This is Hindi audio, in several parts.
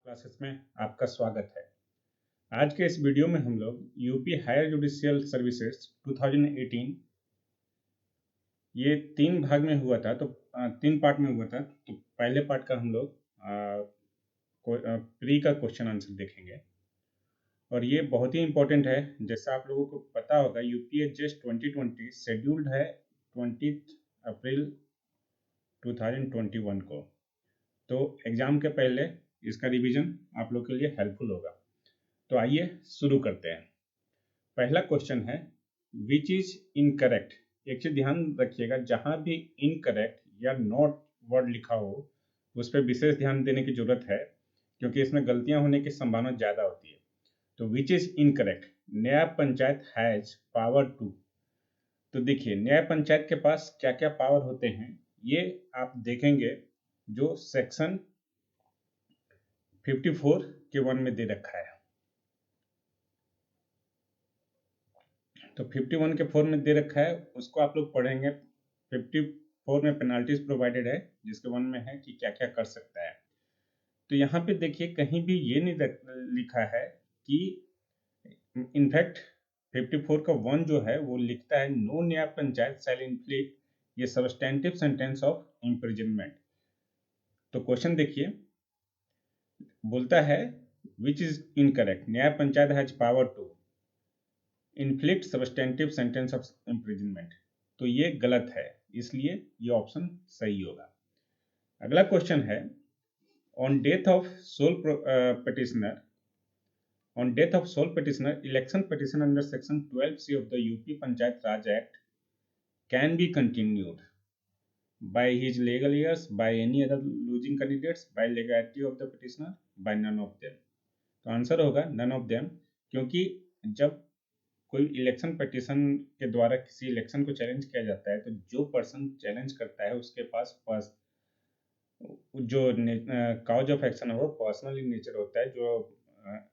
क्लासेस में आपका स्वागत है। आज के इस वीडियो में हम लोग यूपी हायर जुडिशियल सर्विसेज 2018 ये तीन भाग में हुआ था, तो तीन पार्ट में हुआ था। तो पहले पार्ट का हम लोग प्री का क्वेश्चन आंसर देखेंगे और ये बहुत ही इम्पोर्टेंट है। जैसा आप लोगों को पता होगा, यूपीएससी 2020 शेड्यूल्ड है 20 अप्रैल 2021 को। तो एग्जाम के पहले इसका रिवीजन आप लोग के लिए हेल्पफुल होगा। तो आइए शुरू करते हैं। पहला क्वेश्चन है विच इज इनकरेक्ट। एक चीज ध्यान रखिएगा, जहां भी इनकरेक्ट या नॉट वर्ड लिखा हो उस पर विशेष ध्यान देने की जरूरत है, क्योंकि इसमें गलतियां होने की संभावना ज्यादा होती है। तो विच is incorrect, nyaya panchayat has power to. तो देखिए, न्याय पंचायत के पास क्या क्या पावर होते हैं ये आप देखेंगे, जो सेक्शन 54 के 1 में दे रखा है। तो 51 के 4 में दे रखा है, उसको आप लोग पढ़ेंगे। 54 में पेनाल्टीज प्रोवाइडेड है, जिसके 1 में है कि क्या क्या कर सकता है। तो यहाँ पे देखिए, कहीं भी ये नहीं लिखा है कि इनफैक्ट 54 का 1 जो है वो लिखता है no nyaya panchayat shall inflict ये सब्सटेंटिव सेंटेंस ऑफ इम्प्रिजनमेंट। तो क्वेश्चन देखिए, बोलता है which is incorrect, nyaya panchayat has power to inflict substantive sentence of imprisonment. तो ये गलत है, इसलिए ये ऑप्शन सही होगा। अगला क्वेश्चन है on death of sole petitioner election petition under section 12C of the UP Panchayat Raj Act can be continued by his legal heirs, by any other losing candidates, by legality of the petitioner, by none of them। तो आंसर होगा none of them, क्योंकि जब कोई इलेक्शन पिटीशन के द्वारा किसी इलेक्शन को चैलेंज किया जाता है, तो जो पर्सन चैलेंज करता है उसके पास जो काउज ऑफ एक्शन है वो पर्सनल इन नेचर होता है, जो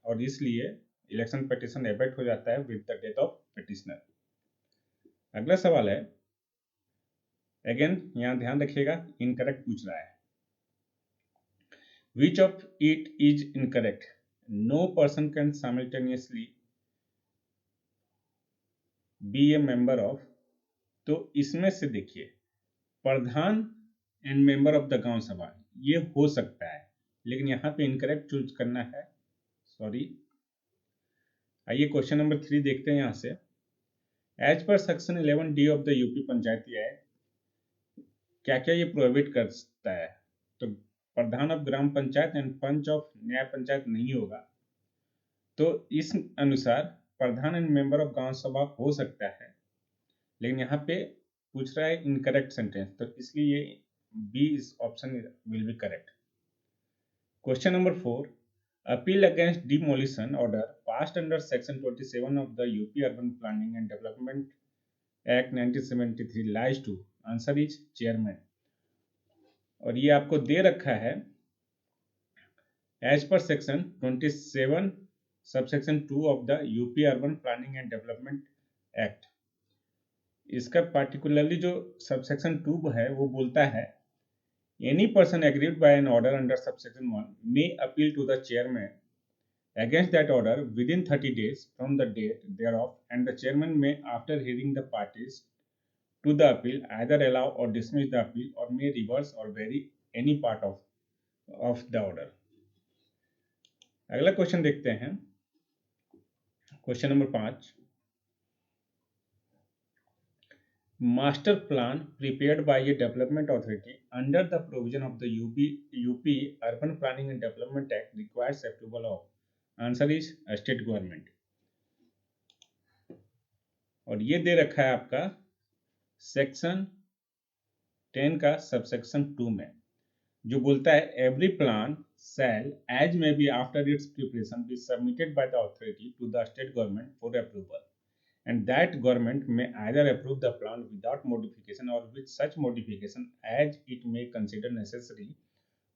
और इसलिए इलेक्शन पिटीशन एबेट हो जाता है with the death of petitioner. अगला सवाल है, अगेन यहाँ ध्यान रखिएगा, इनकरेक्ट पूछ रहा है। Which of it is incorrect, no person can simultaneously be a member of. तो इसमें से देखिए, प्रधान and member of the Gaon Sabha ये हो सकता है, लेकिन यहाँ पे इनकरेक्ट चूज करना है, सॉरी। आइए क्वेश्चन नंबर 3 देखते हैं। यहाँ से as per section 11D of the UP Panchayati act क्या क्या ये प्रोहिबिट करता है। तो Pradhan of gram Panchayat and Panch of Nyaya Panchayat नहीं होगा। तो इस अनुसार प्रधान एंड मेंबर ऑफ गांव सभा हो सकता है, लेकिन यहाँ पे पूछ रहा है इनकरेक्ट सेंटेंस, तो इसलिए ये B is option will be correct. Question number 4, appeal against demolition order passed under section 27 of the UP urban planning and development act 1973 lies to. Answer is chairman. और ये आपको दे रखा है as per section 27 subsection 2 of the UP urban planning and development act. इसका पार्टिकुलरली जो सबसेक्शन 2 है वो बोलता है any person aggrieved by an order under subsection 1 may appeal to the chairman against that order within 30 days from the date thereof, and the chairman may, after hearing the parties to the appeal, either allow or dismiss the appeal or may reverse or vary any part of the order। अगला क्वेश्चन देखते हैं, question number 5, master plan prepared by a development authority under the provision of the UP Urban Planning and Development Act requires approval of। Answer is state government. और ये दे रखा है आपका सेक्शन 10 का सबसेक्शन 2 में, जो बोलता है every plan shall as may be after its preparation be submitted by the authority to the state government for approval, and that government may either approve the plan without modification और with such modification as it may consider necessary,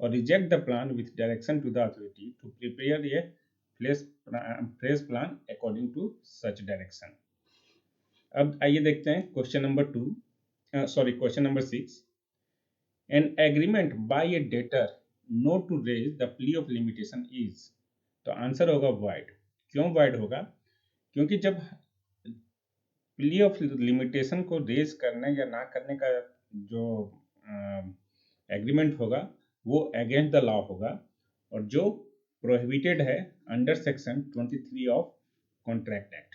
और reject the plan with direction to the authority to prepare a fresh plan according to such direction. अब आइए देखते हैं question number 6, an agreement by a debtor not to raise the plea of limitation is, तो आंसर होगा void। क्यों void होगा? क्योंकि जब प्ली ऑफ लिमिटेशन को रेज करने या ना करने का जो एग्रीमेंट होगा वो अगेंस्ट द लॉ होगा, और जो प्रोहिबिटेड है under section 23 of contract act.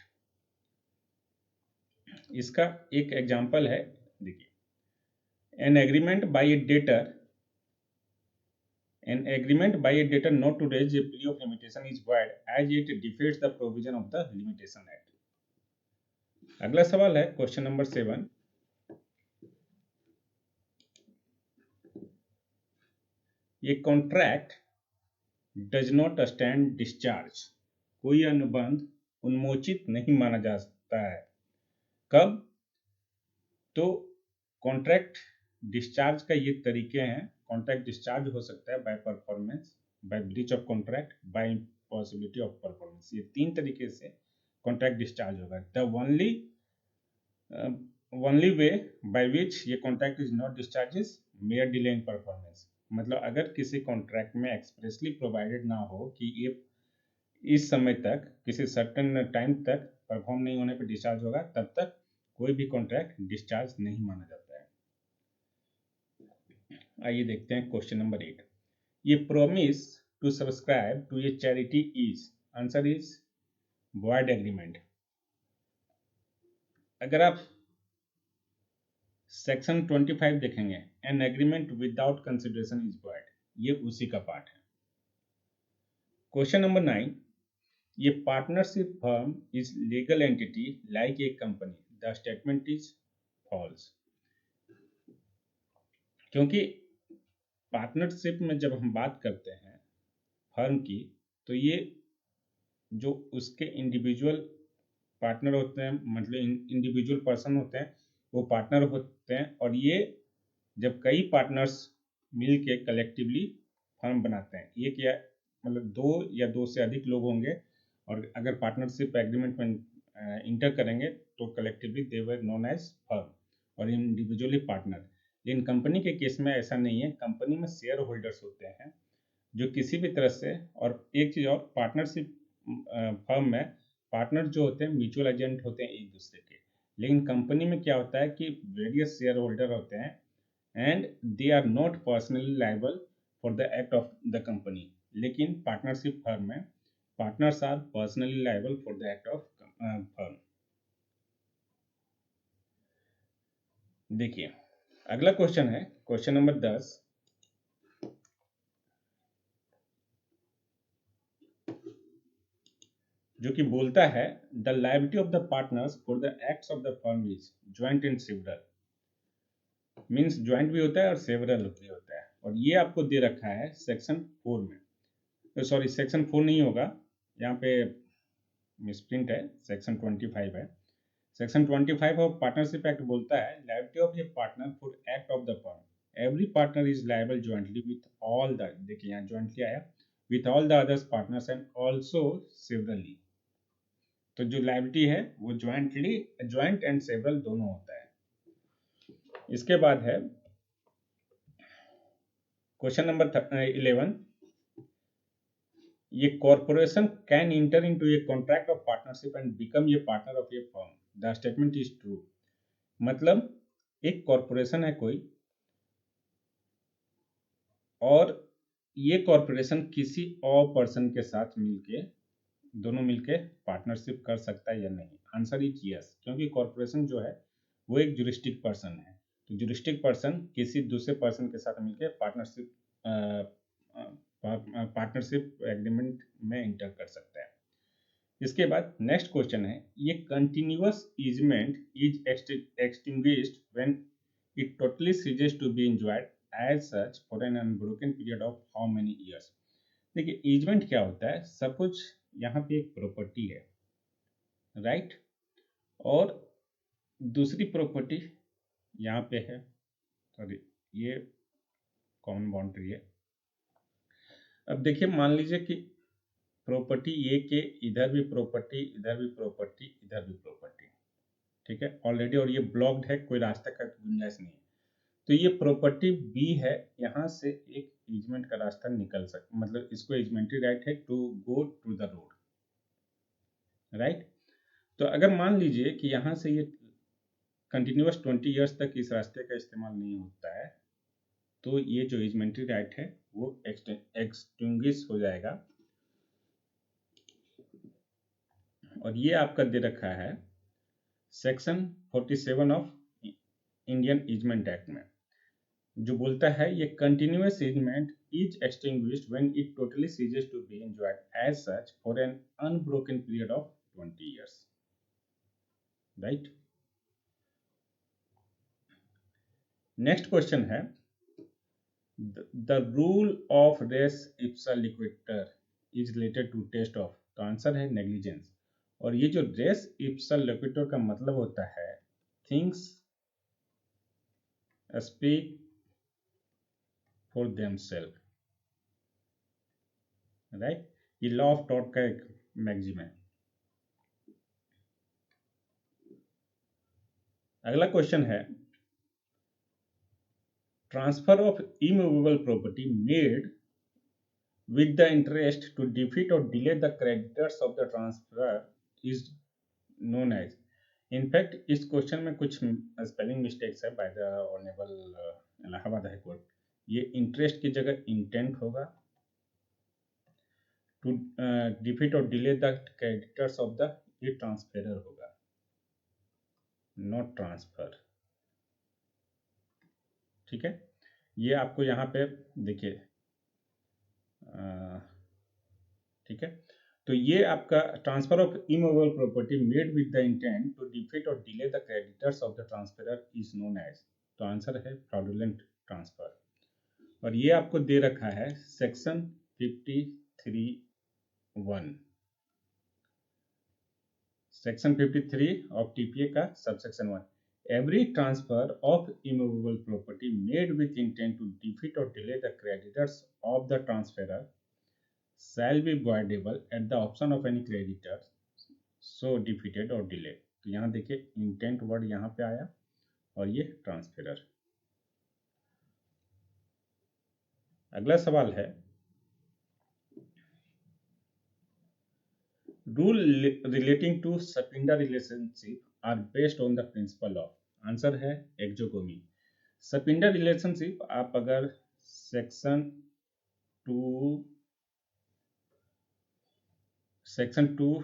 इसका एक एग्जांपल है, देखिए, an agreement by a debtor not to raise a plea of limitation is void as it defeats the provision of the limitation act. अगला सवाल है क्वेश्चन नंबर 7। ये contract does not stand discharge, कोई अनुबंध उन्मोचित नहीं माना जा सकता है। कब? तो कॉन्ट्रैक्ट डिस्चार्ज का ये तरीके हैं। कॉन्ट्रैक्ट डिस्चार्ज हो सकता है by performance, by breach of contract, by impossibility of performance. ये 3 तरीके से कॉन्ट्रैक्ट डिस्चार्ज होगा। The only way by which ये contract is not discharge is mere delay in performance. मतलब अगर किसी कॉन्ट्रैक्ट में एक्सप्रेसली प्रोवाइडेड ना हो कि ये इस समय तक, किसी सर्टेन टाइम तक परफॉर्म नहीं होने पर डिस्चार्ज होगा, तब तक कोई भी कॉन्ट्रैक्ट डिस्चार्ज नहीं माना जाता है। आइए देखते हैं क्वेश्चन नंबर 8। ये promise to subscribe to a charity is, answer is void agreement. अगर आप सेक्शन 25 देखेंगे, an agreement without consideration is void, ये उसी का पार्ट है। क्वेश्चन नंबर 9, ये partnership firm is legal entity like a company, the statement is false. क्योंकि पार्टनरशिप में जब हम बात करते हैं फर्म की, तो ये जो उसके इंडिविजुअल पार्टनर होते हैं, मतलब इंडिविजुअल पर्सन होते हैं, वो पार्टनर होते हैं, और ये जब कई पार्टनर्स मिल के कलेक्टिवली फर्म बनाते हैं, ये क्या मतलब 2 या 2 से अधिक लोग होंगे, और अगर पार्टनरशिप एग्रीमेंट में इंटर करेंगे तो collectively they were known as firm और इंडिविजुअली पार्टनर। लेकिन कंपनी के केस में ऐसा नहीं है। कंपनी में शेयर होल्डर्स होते हैं जो किसी भी तरह से, और एक चीज़ और, पार्टनरशिप फर्म में पार्टनर जो होते हैं म्यूचुअल एजेंट होते हैं एक दूसरे के। लेकिन कंपनी में क्या होता है कि वेरियस शेयर होल्डर होते हैं and they are not personally liable for the act of the company. लेकिन पार्टनरशिप फर्म में partners are personally liable for the act of firm. देखिए अगला क्वेश्चन है क्वेश्चन नंबर 10। जो कि बोलता है the liability of the partners for the acts of the firm is joint and several. Means joint भी होता है और सेवरल भी होता है, और ये आपको दे रखा है सेक्शन 4 में। तो सॉरी, सेक्शन 4 नहीं होगा, यहाँ पे मिसप्रिंट है, सेक्शन 25 है। सेक्शन 25 ऑफ पार्टनरशिप एक्ट बोलता है liability of A partner for act of the firm, every partner is liable jointly with all the, देखिए यहाँ ज्वाइंटली आया, with all the others partners and also severally. तो जो लायबिलिटी है वो ज्वाइंट एंड सेवरल दोनों होता है। इसके बाद है क्वेश्चन नंबर 11। ये corporation can inter into a contract of partnership and become a partner of A firm, the statement is true. मतलब एक कॉर्पोरेशन है कोई, और ये कॉर्पोरेशन किसी और पर्सन के साथ मिलके, दोनों मिलके पार्टनरशिप कर सकता है या नहीं? आंसर इज यस, क्योंकि कॉर्पोरेशन जो है वो एक जुरिस्टिक पर्सन है। तो जुरिस्टिक पर्सन किसी दूसरे पर्सन के साथ मिलके पार्टनरशिप एग्रीमेंट में इंटर कर सकता है। इसके बाद नेक्स्ट क्वेश्चन है, ये continuous easement is extinguished when it totally ceases to be enjoyed as such for an unbroken period of how many years. देखिए ईजमेंट क्या होता है? सब कुछ यहाँ पे एक प्रॉपर्टी है, राइट, और दूसरी प्रॉपर्टी यहाँ पे है, सॉरी ये कॉमन बाउंड्री है। अब देखिए मान लीजिए कि प्रॉपर्टी ए के इधर भी प्रॉपर्टी, इधर भी प्रॉपर्टी, इधर भी प्रॉपर्टी, ठीक है ऑलरेडी, और ये ब्लॉक्ड है, कोई रास्ता का गुंजाइश नहीं है। तो ये प्रॉपर्टी बी है, यहाँ से एक ईजमेंट का रास्ता निकल मतलब इसको ईजमेंटरी राइट है to go to the road, right. तो अगर मान लीजिए कि यहाँ से ये कंटिन्यूअस 20 ईयर्स तक इस रास्ते का इस्तेमाल नहीं होता है, तो ये जो ईजमेंटरी राइट है वो एक्सटिंग्विश हो जाएगा। और ये आपका दे रखा है section 47 of Indian easement act में, जो बोलता है ये continuous easement is extinguished when it totally ceases to be enjoyed as such for an unbroken period of 20 years, right. Next question है the rule of res ipsa loquitur is related to test of, तो आंसर है नेग्लिजेंस। और ये जो रेस इप्सा लिक्विटर का मतलब होता है things speak for themselves, right. ये लॉ ऑफ टॉट का एक मैक्सिम है। अगला क्वेश्चन है transfer of immovable property made with the interest to defeat or delay the creditors of the transfer is known as, in fact इस क्वेश्चन में कुछ स्पेलिंग मिस्टेक्स है by the honourable Allahabad high court. ये इंटरेस्ट की जगह इंटेंट होगा, टू डिफीट और delay the creditors of the, ये ट्रांसफेरर होगा, नॉट ट्रांसफर, ठीक है। ये आपको यहाँ पे देखिए, ठीक है। तो ये आपका transfer of immovable property made with the intent to defeat और delay the creditors of the transferor is known as, तो आंसर है फ्रॉडुलेंट ट्रांसफर। और ये आपको दे रखा है सेक्शन 53(1), सेक्शन 53 ऑफ टीपीए का subsection 1, every transfer of immovable property made with intent to defeat or delay the creditors of the transferor shall be voidable at the option of any creditor so defeated or delayed। तो यहाँ देखिए इंटेंट वर्ड यहाँ पे आया और ये ट्रांसफेरर। अगला सवाल है rule relating to sapinda relationship are based on the principle of, answer है एक्जोगोमी। सपिंडा रिलेशनशिप आप अगर section 2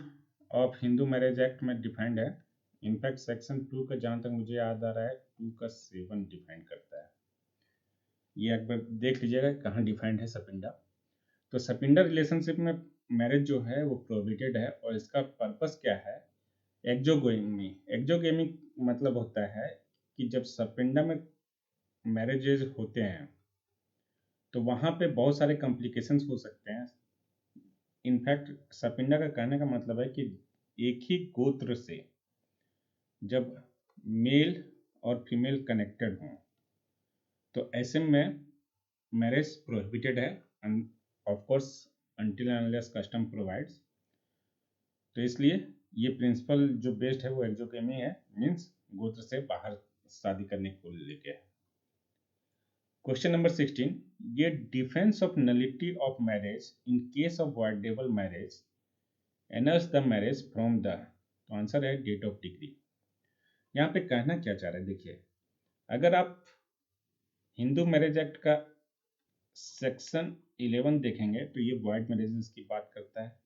of Hindu marriage act में डिफाइंड है। इनफैक्ट सेक्शन 2 का जहां तक मुझे याद आ रहा है 2 का 7 डिफाइन करता है, ये एक बार देख लीजिएगा कहाँ डिफाइंड है सपिंडा। तो सपिंडा रिलेशनशिप में मैरिज जो है वो प्रोहिबिटेड है और इसका पर्पस क्या है, एक्जोगेमी। एक्जोगेमी मतलब होता है कि जब सपिंडा में मैरिजेज होते हैं तो वहां पे बहुत सारे कॉम्प्लिकेशंस हो सकते हैं। इनफैक्ट सपिंडा का कहने का मतलब है कि एक ही गोत्र से जब मेल और फीमेल कनेक्टेड हों तो ऐसे में मैरिज प्रोहिबिटेड है, of course until unless custom provides. तो इसलिए ये प्रिंसिपल जो बेस्ड है वो एक्जोगेमी है, मींस गोत्र से बाहर शादी करने को लेके। क्वेश्चन नंबर 16, ये defence of nullity of marriage in case of voidable marriage annuls the marriage from the, तो आंसर है डेट ऑफ डिग्री। यहाँ पे कहना क्या चाह रहे हैं, देखिए अगर आप हिंदू मैरिज एक्ट का सेक्शन 11 देखेंगे तो ये वॉइड मैरिजेस की बात करता है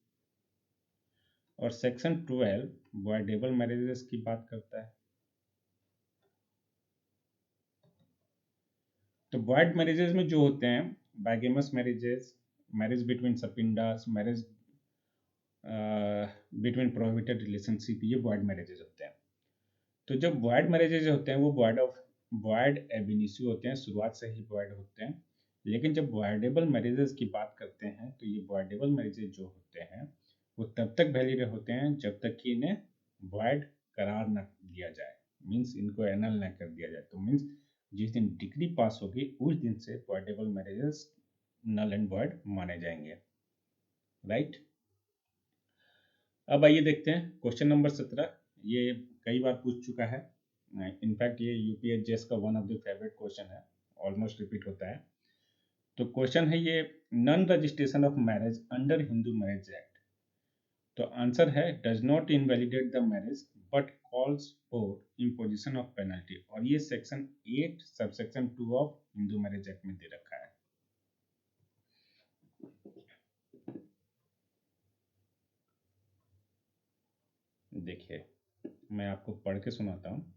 और सेक्शन 12 वॉइडेबल मैरिजेस की बात करता है। तो वॉइड मैरिजेस में जो होते हैं bigamous marriages, marriage between sapindas, marriage between prohibited relationship, ये वॉइड मैरिजेस होते हैं। तो जब वॉइड मैरिजेस होते हैं वो वॉइड एब इनिशियो होते हैं, शुरुआत से ही वॉइड होते हैं। लेकिन जब वॉइडेबल मैरिजेस की बात करते हैं तो ये वॉइडेबल मैरिजेस जो होते हैं वो तब तक वैलिड होते हैं जब तक कि इन्हें वॉइड करार न दिया जाए, मीन्स इनको एनल न कर दिया जाए। तो मीन्स जिस दिन डिग्री पास होगी उस दिन से voidable marriages null and void माने जाएंगे, राइट। अब आइए देखते हैं क्वेश्चन नंबर 17। ये कई बार पूछ चुका है, इनफैक्ट ये यूपीएससी का one of the favourite question है, ऑलमोस्ट रिपीट होता है। तो क्वेश्चन है ये, non registration of marriage under Hindu marriage act. तो आंसर है does not invalidate the marriage but calls for imposition of penalty, और ये section 8 subsection 2 of Hindu marriage act में दे रखा है। देखिए मैं आपको पढ़ के सुनाता हूँ।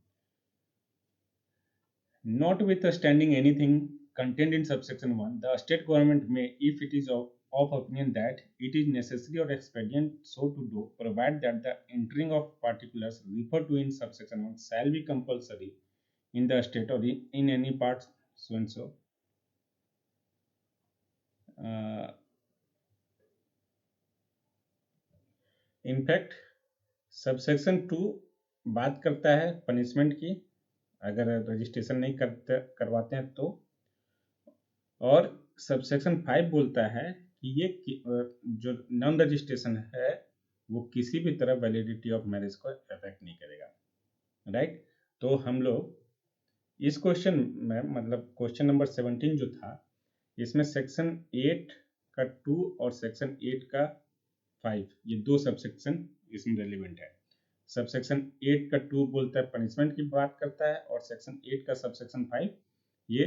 Notwithstanding anything contained in subsection 1, the state government may, if it is of opinion that it is necessary or expedient so to do, provide that the entering of particulars referred to in subsection 1 shall be compulsory in the state or in any part so and so. In fact subsection 2 बात करता है पनिशमेंट की अगर रजिस्ट्रेशन नहीं करवाते हैं तो, और सबसेक्शन 5 बोलता है कि ये जो नॉन रजिस्ट्रेशन है वो किसी भी तरह वैलिडिटी ऑफ मैरिज को अफेक्ट नहीं करेगा। राइट, तो हम लोग इस क्वेश्चन में मतलब क्वेश्चन नंबर 17 जो था इसमें सेक्शन 8 का 2 और सेक्शन 8 का 5 ये दो सबसेक्शन इसमें रेलिवेंट है। सबसेक्शन 8 का 2 बोलता है पनिशमेंट की बात करता है और सेक्शन 8 का सबसेक्शन 5 ये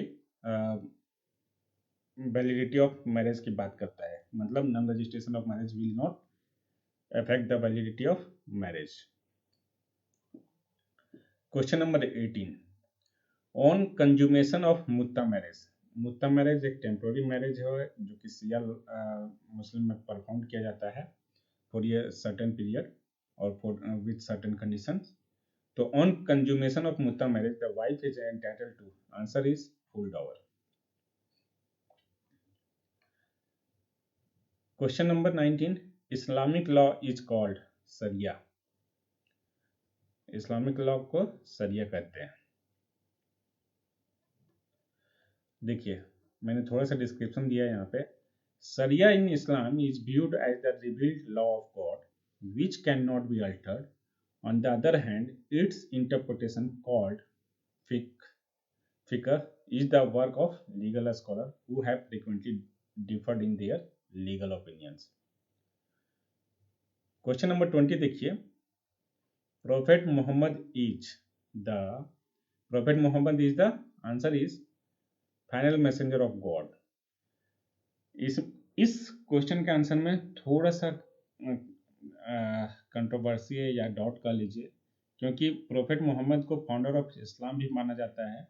वैलिडिटी ऑफ मैरिज की बात करता है। मतलब non registration of marriage will not affect the validity of marriage. Question number 18, on consummation of muta marriage. Muta marriage एक टेम्पोररी मैरिज है जो कि सिया मुस्लिम में परफॉर्म किया जाता है फॉर ये सर्टेन पीरियड और फॉर विद सर्टेन कंडीशंस। तो on consummation of muta marriage the wife is entitled to, answer is full dower. Question number 19, Islamic law is called Sharia. Islamic law को सरिया कहते हैं। देखिए मैंने थोड़ा सा डिस्क्रिप्शन दिया है यहाँ पे। Sharia in Islam is viewed as the revealed law of God which can not be altered. On the other hand its interpretation called fiqh is the work of legal scholars who have frequently differed in their legal opinions. Question number 20 देखिए, Prophet Muhammad is the answer is final messenger of God. इस क्वेश्चन के आंसर में थोड़ा सा कंट्रोवर्सी है या डाउट कर लीजिए, क्योंकि प्रोफेट मोहम्मद को फाउंडर ऑफ इस्लाम भी माना जाता है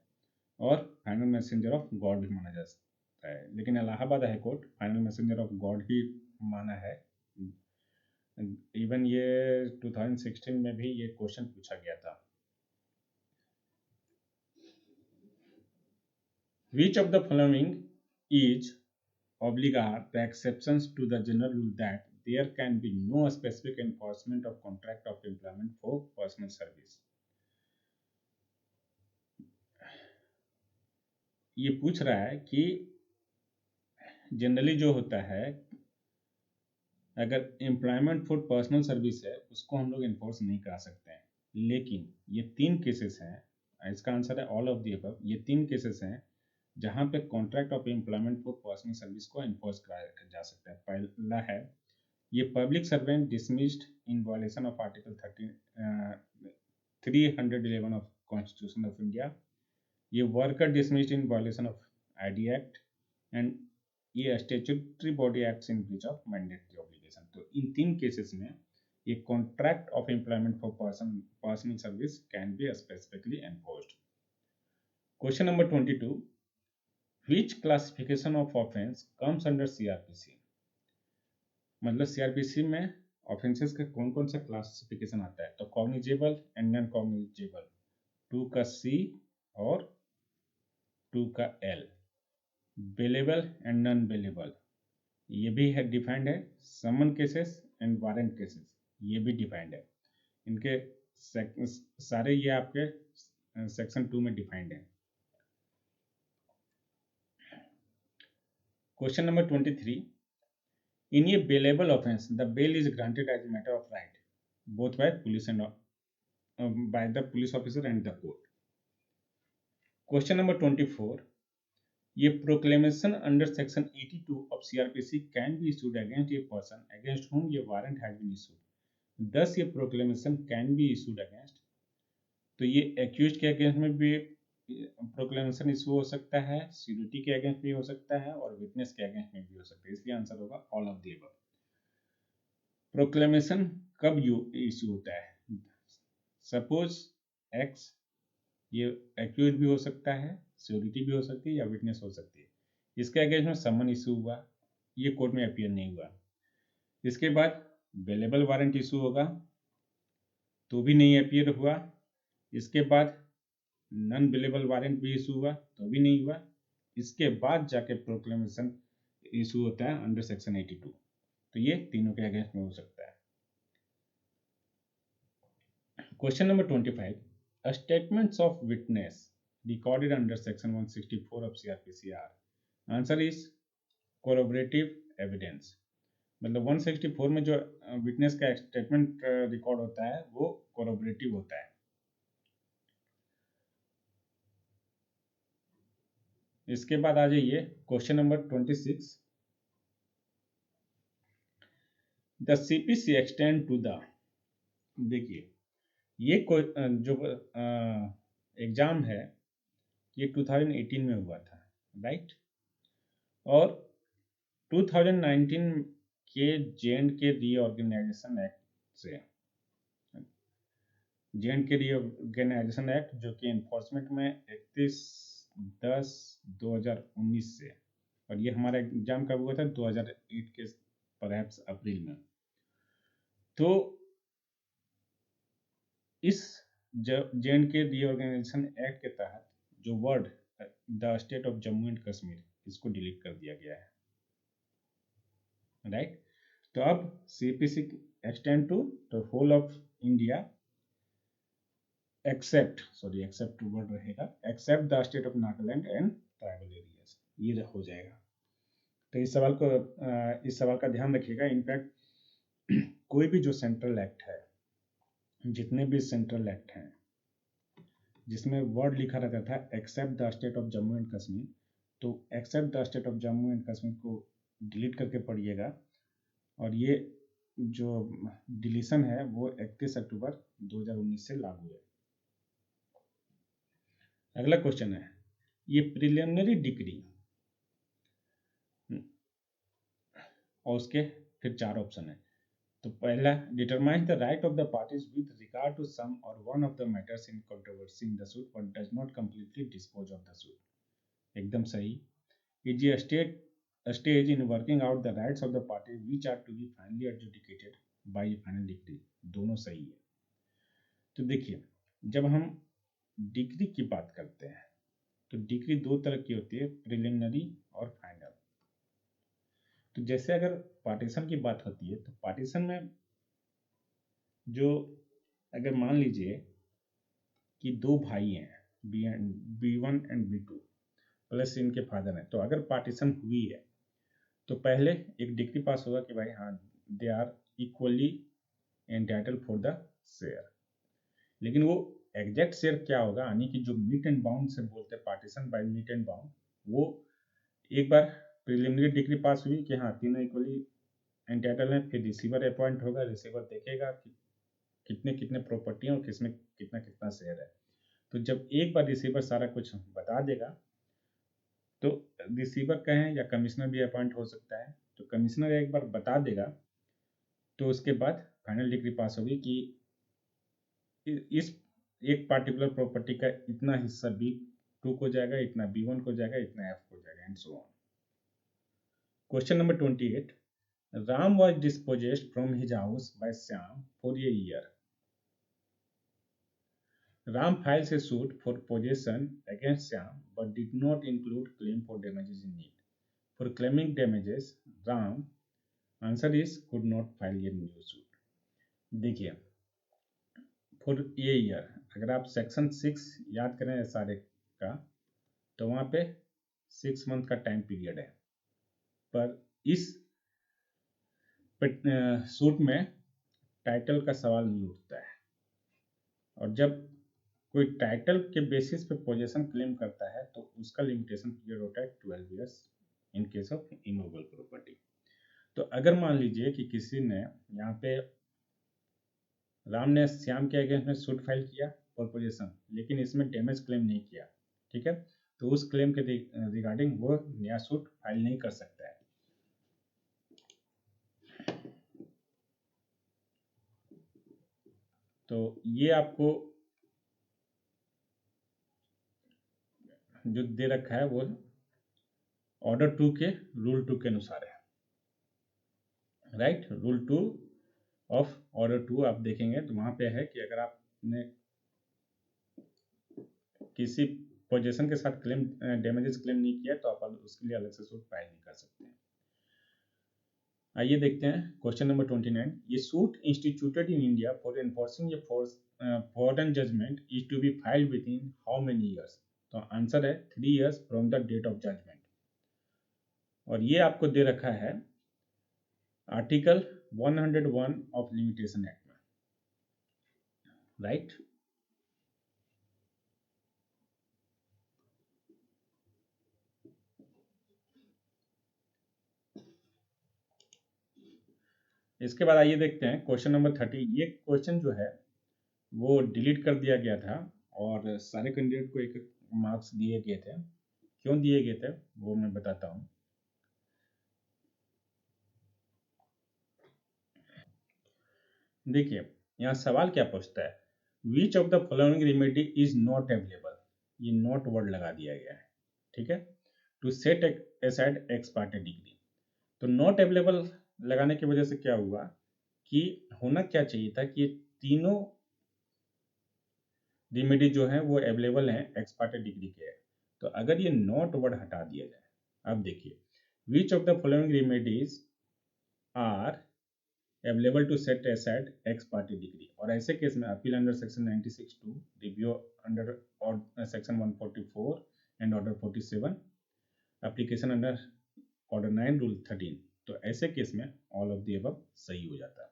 और फाइनल मैसेंजर ऑफ गॉड भी माना जाता है, लेकिन Allahabad high court final messenger of God ही माना है। इवन ये 2016 में भी ये क्वेश्चन पूछा गया था। Which of the following is obligate the exceptions to the general rule that there can be no specific enforcement of contract of employment for personal service? ये पूछ रहा है कि जनरली जो होता है अगर एम्प्लॉयमेंट फॉर पर्सनल सर्विस है उसको हम लोग इन्फोर्स नहीं करा सकते हैं, लेकिन ये 3 केसेस हैं, इसका आंसर है ऑल ऑफ द अबव। ये 3 केसेस हैं जहां पे contract of employment for personal service को इन्फोर्स कराया जा सकता है। पहला है ये public servant dismissed in violation of article 311 of constitution of India, ये worker dismissed in violation of ID act, and ये statutory body acts in breach of mandatory obligation. तो इन 3 केसेस में ये contract of employment for personal service can be specifically enforced. Question number 22, which classification of offense comes under CRPC? मतलब CRPC में ऑफेंसेस का कौन कौन सा क्लासिफिकेशन आता है? तो कॉग्निजेबल एंड नॉन कॉग्निजेबल, 2 का C और 2 का L, bailable and non bailable ये भी है डिफाइंड है, summons cases and warrant cases ये भी डिफाइंड है। इनके सारे ये आपके सेक्शन 2 में डिफाइंड है। Question number 23, in a bailable offense the bail is granted as a matter of right both by police and by the police officer and the court. Question number 24, ये proclamation under section 82 of CrPC can be issued against a person against whom ये वारंट हैज बीन इशूड। 10 ये proclamation can be issued against, तो ये एक्यूज के अगेंस्ट में भी प्रोक्लेमेशन इशू हो सकता है, सिक्योरिटी के अगेंस्ट भी हो सकता है और विटनेस के अगेंस्ट में भी हो सकता है, इसलिए आंसर होगा all of the above. Proclamation कब इशू होता है? सपोज एक्स, ये एक्यूज भी हो सकता है, सिक्योरिटी भी हो सकती है या विटनेस हो सकती है, इसके अगेंस्ट में समन इशू हुआ, ये कोर्ट में अपीयर नहीं हुआ, इसके बाद बेलेबल वारंट इशू होगा तो भी नहीं अपीयर हुआ, इसके बाद नॉन बेलेबल वारंट भी इशू हुआ तो भी नहीं हुआ, इसके बाद जाके प्रोक्लेमेशन इशू होता है अंडर सेक्शन 82, तो ये तीनों के अगेंस्ट में हो सकता है। Question number 25, statements of witness recorded under section 164 of CRPC are, answer is corroborative evidence. मतलब 164 में जो विटनेस का स्टेटमेंट रिकॉर्ड होता है वो कोरोबरेटिव होता है। इसके बाद आ जाइए question number 26, the CPC extend to the, देखिए ये जो एग्जाम है ये 2018 में हुआ था, राइट, और 2019 के जे.एंड.के रीऑर्गेनाइजेशन एक्ट से, जे.एंड.के रीऑर्गेनाइजेशन एक्ट जो कि इन्फोर्समेंट में 31/10/2019 से, और ये हमारा एग्जाम कब हुआ था? 2008 के परहैप्स अप्रैल में। तो इस जे.एंड.के रीऑर्गेनाइजेशन एक्ट के तहत जो word the state of Jammu and Kashmir, इसको डिलीट कर दिया गया है, राइट। तो अब CPC extend to the whole of India except word रहेगा, except the state of Nagaland and tribal areas, ये हो जाएगा। तो इस सवाल का ध्यान रखिएगा। इनफैक्ट कोई भी जो सेंट्रल एक्ट है, जितने भी सेंट्रल एक्ट हैं जिसमें वर्ड लिखा रहता था except the state of Jammu and Kashmir, तो except the state of Jammu and Kashmir को डिलीट करके पढ़िएगा, और ये जो डिलीशन है वो 31 अक्टूबर 2019 से लागू है। अगला क्वेश्चन है, ये प्रिलिमिनरी डिक्री, और उसके फिर 4 ऑप्शन है। तो पहला, determine the right of the parties with regard to some और one of the matters in controversy in the suit but does not completely dispose of the suit, एकदम सही। Is a stage in working out the rights of the party which are to be finally adjudicated by final degree, दोनों सही है। तो देखिए, जब हम डिग्री की बात करते हैं तो डिग्री 2 तरह की होती है, प्रिलिमिनरी और फाइनल। तो जैसे अगर पार्टीशन की बात होती है तो पार्टीशन में जो, अगर मान लीजिए कि 2 भाई हैं, B1 एंड B2 प्लस इनके फादर हैं, तो अगर पार्टीशन हुई है तो पहले एक डिग्री पास होगा कि भाई हाँ they are equally entitle for the share, लेकिन वो एग्जैक्ट शेयर क्या होगा, यानी कि जो मीट एंड बाउंड से बोलते हैं partition by metes and bound, वो एक बार प्रिलिमिनरी डिग्री पास हुई कि हाँ तीनों इक्वली एंटाइटल हैं, फिर रिसीवर अपॉइंट होगा, रिसीवर देखेगा कि कितने कितने प्रॉपर्टी हैं और किसमें कितना कितना शेयर है। तो जब एक बार रिसीवर सारा कुछ बता देगा तो रिसीवर कहें या कमिश्नर भी अपॉइंट हो सकता है, तो कमिश्नर एक बार बता देगा तो उसके बाद फाइनल डिग्री पास होगी कि इस एक पार्टिकुलर प्रॉपर्टी का इतना हिस्सा B2 को जाएगा, इतना B1 को जाएगा, इतना F को जाएगा, and so on. Question number 28, Ram was dispossessed from his house by Shyam for a year. Ram files a suit for possession against Shyam but did not include claim for damages in it. For claiming damages, Ram, answer is, could not file a new suit. देखिए, फॉर ए ईयर, अगर आप सेक्शन 6 याद करें SRA का, तो वहाँ पे 6 मंथ का टाइम पीरियड है, पर इस सूट में टाइटल का सवाल नहीं उठता है, और जब कोई टाइटल के बेसिस पे पोजीशन क्लेम करता है तो उसका लिमिटेशन पीरियड होता है 12 years in case of immovable property. तो अगर मान लीजिए कि किसी ने यहाँ पे राम ने श्याम के अगेंस्ट में सूट फाइल किया फॉर पोजीशन, लेकिन इसमें डैमेज क्लेम नहीं किया, ठीक है, तो उस क्लेम के रिगार्डिंग वो नया सूट फाइल नहीं कर सकता है। तो ये आपको जो दे रखा है वो ऑर्डर 2 के रूल 2 के अनुसार है, राइट। रूल 2 ऑफ ऑर्डर 2 आप देखेंगे तो वहां पे है कि अगर आपने किसी पोजीशन के साथ क्लेम डैमेजेस क्लेम नहीं किया तो आप उसके लिए अलग से सूट फाइल नहीं कर सकते हैं। आइए देखते हैं क्वेश्चन नंबर 29। ये suit instituted in India for enforcing a foreign judgment is to be filed within how many years. तो आंसर है 3 years from the date of judgment. और ये आपको दे रखा है आर्टिकल 101 ऑफ लिमिटेशन एक्ट में, राइट। इसके बाद आइए देखते हैं क्वेश्चन नंबर 30। ये क्वेश्चन जो है वो डिलीट कर दिया गया था और सारे कैंडिडेट को एक मार्क्स दिए गए थे। क्यों दिए गए थे वो मैं बताता हूँ। देखिए यहाँ सवाल क्या पूछता है, which of the following remedy is not available. ये नॉट वर्ड लगा दिया गया है, ठीक है, to set aside ex parte decree. तो नॉट अवेलेबल लगाने की वजह से क्या हुआ कि होना क्या चाहिए था कि ये तीनों रेमेडी जो है वो अवेलेबल हैं एक्स पार्टी डिग्री के। तो अगर ये नॉट वर्ड हटा दिया जाए, अब देखिए which of the following remedies are available to set aside ex parte decree. और ऐसे केस में appeal under section 96(2), review under section 144 and order 47, application under order 9 rule 13। तो ऐसे केस में ऑल ऑफ द अबव सही हो जाता है।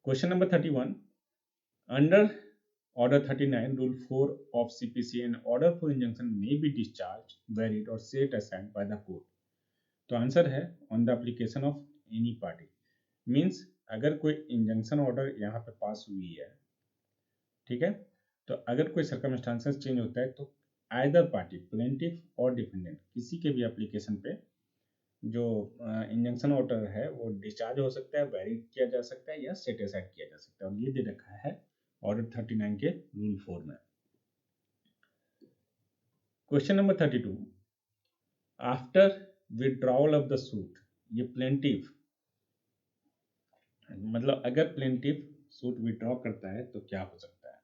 Question number 31। Under order 39 rule 4 of CPC an order for injunction may be discharge, varied और set aside by the court. तो आंसर है on the application of any party. Means अगर कोई इंजंक्शन ऑर्डर यहाँ पे पास हुई है, ठीक है, तो अगर कोई सर्कमस्टांसेस चेंज होता है तो आइदर पार्टी प्लेंटिफ और डिफेंडेंट किसी के भी एप्लीकेशन पे जो इंजंक्शन ऑर्डर है वो डिस्चार्ज हो सकता है, वैलिड किया जा सकता है या सेट असाइड किया जा सकता है। और ये दे रखा है ऑर्डर 39 के रूल 4 में। Question number 32। After withdrawal of the suit, ये प्लेंटिफ मतलब अगर प्लेंटिफ सूट विड्रॉ करता है तो क्या हो सकता है।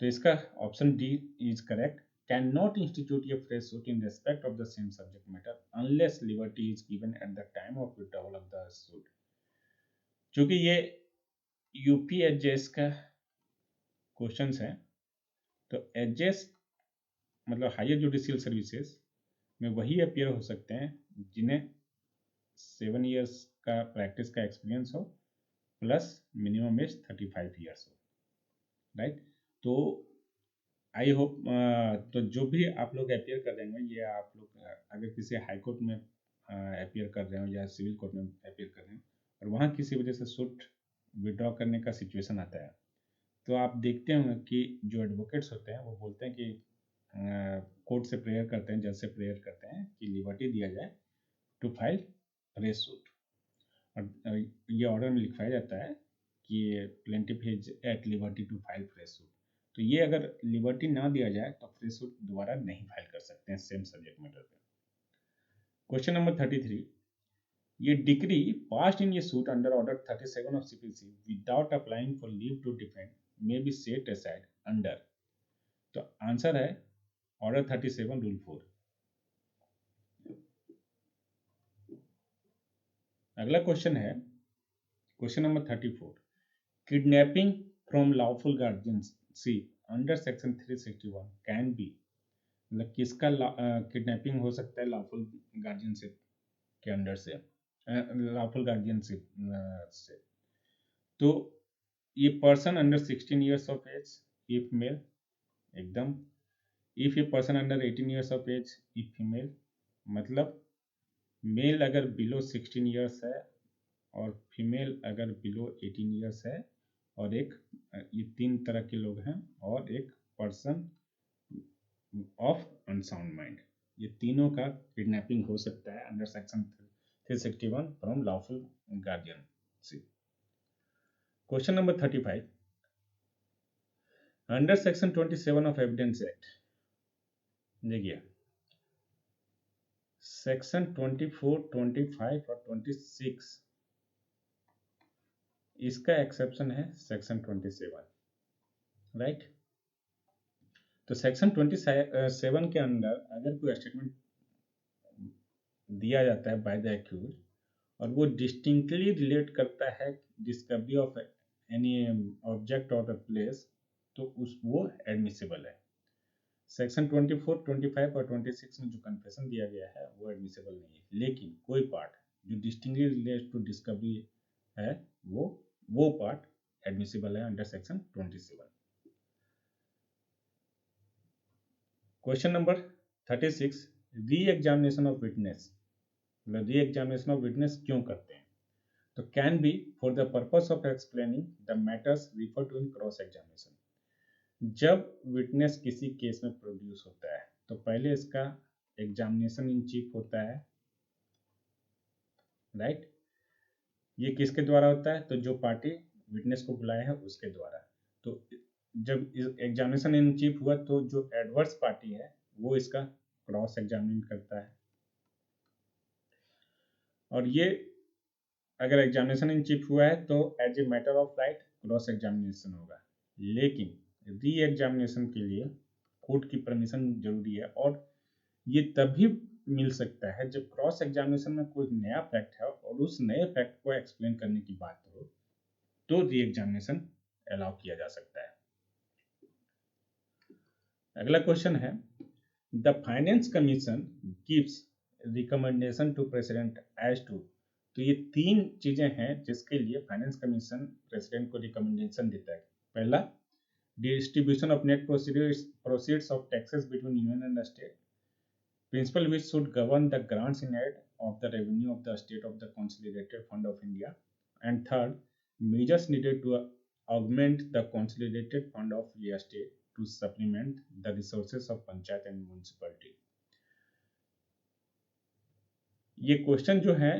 तो इसका option D is correct, can not institute A fresh suit in respect of the same subject matter unless liberty is given at the time of withdrawal of the suit. क्योंकि ये यूपी एचजेएस का क्वेश्चंस है, तो एचजेएस मतलब हायर जुडिशियल सर्विसेज में वही अपीयर हो सकते हैं जिन्हें 7 इयर्स का प्रैक्टिस का एक्सपीरियंस हो प्लस मिनिमम एज 35 ईयर्स हो, राइट। तो आई होप तो जो भी आप लोग अपीयर कर रहे हैं ये आप लोग अगर किसी हाई कोर्ट में अपीयर कर रहे हो या सिविल कोर्ट में अपीयर कर रहे हो और वहाँ किसी वजह से सूट विड्रॉ करने का सिचुएशन आता है, तो आप देखते होंगे कि जो एडवोकेट्स होते हैं वो बोलते हैं कि कोर्ट से प्रेयर करते हैं, जज से प्रेयर करते हैं कि लिबर्टी दिया जाए टू फाइल फ्रेश सूट। और ये ऑर्डर में लिखवाया जाता है कि plaintiff is at liberty to file fresh suit. तो ये अगर लिबर्टी ना दिया जाए तो फ्रेश सूट दोबारा नहीं फाइल कर सकते हैं सेम सब्जेक्ट मैटर पे। Question number 33। ये डिग्री पास्ड इन ये suit under order 37 of CPC without applying for leave to defend may be set aside under. तो आंसर है ऑर्डर 37 रूल 4। अगला क्वेश्चन है question number 34। Kidnapping from lawful guardianship under section 361 can be, मतलब किसका किडनैपिंग हो सकता है लॉफुल गार्जियनशिप के अंडर से, लॉफुल गार्जियनशिप से। तो ये person under 16 years of age, ये फीमेल एकदम। इफ ये person under 18 years of age, ये फीमेल। मतलब मेल अगर बिलो 16 ईयर्स है और फीमेल अगर बिलो 18 ईयर्स है, और एक ये तीन तरह के लोग हैं, और एक पर्सन ऑफ अनसाउंड माइंड, ये तीनों का किडनैपिंग हो सकता है under section 361 from lawful guardianship. Question number 35, under section 27 of evidence act, देखिए सेक्शन 24, 25 और 26, इसका एक्सेप्शन है सेक्शन 27, राइट। तो सेक्शन 27 के अंदर अगर कोई स्टेटमेंट दिया जाता है बाय द एक्यूज और वो डिस्टिंक्टली रिलेट करता है डिस्कवरी ऑफ एनी ऑब्जेक्ट और द प्लेस, तो वो एडमिसिबल है। सेक्शन 24, 25 और 26 में जो कन्फेशन दिया गया है वो एडमिसिबल नहीं है, लेकिन कोई पार्ट जो डिस्टिंक्टली रिलेट टू डिस्कवरी है वो पार्ट एडमिसिबल है under section 27। Question number 36, re examination of witness, मतलब री एग्जामिनेशन ऑफ विटनेस क्यों करते हैं? तो can be for the purpose of explaining the matters refer to in cross examination. जब विटनेस किसी केस में प्रोड्यूस होता है तो पहले इसका एग्जामिनेशन इन चीफ होता है, राइट। ये किसके द्वारा होता है? तो जो पार्टी विटनेस को बुलाया है उसके द्वारा। तो जब एग्जामिनेशन इन चीफ हुआ तो जो एडवर्स पार्टी है वो इसका क्रॉस एग्जामिन करता है, और ये अगर एग्जामिनेशन इन चीफ हुआ है तो as a matter of right cross examination होगा। लेकिन री एग्जामिनेशन के लिए कोर्ट की परमिशन जरूरी है, और ये तभी मिल सकता है जब क्रॉस एग्जामिनेशन में कोई नया फैक्ट है और उस नए फैक्ट को एक्सप्लेन करने की बात हो तो री एग्जामिनेशन अलाउ किया जा सकता है। अगला क्वेश्चन है, the finance commission gives recommendation to president as to. तो ये तीन चीजें हैं जिसके लिए फाइनेंस कमीशन प्रेसिडेंट को रिकमेंडेशन देता है। पहला, distribution of net proceeds of taxes between union and state, principle which should govern the grants in aid of the revenue of the state of the consolidated fund of India, and third, measures needed to augment the consolidated fund of the state to supplement the resources of panchayat and municipality। ये क्वेश्चन जो है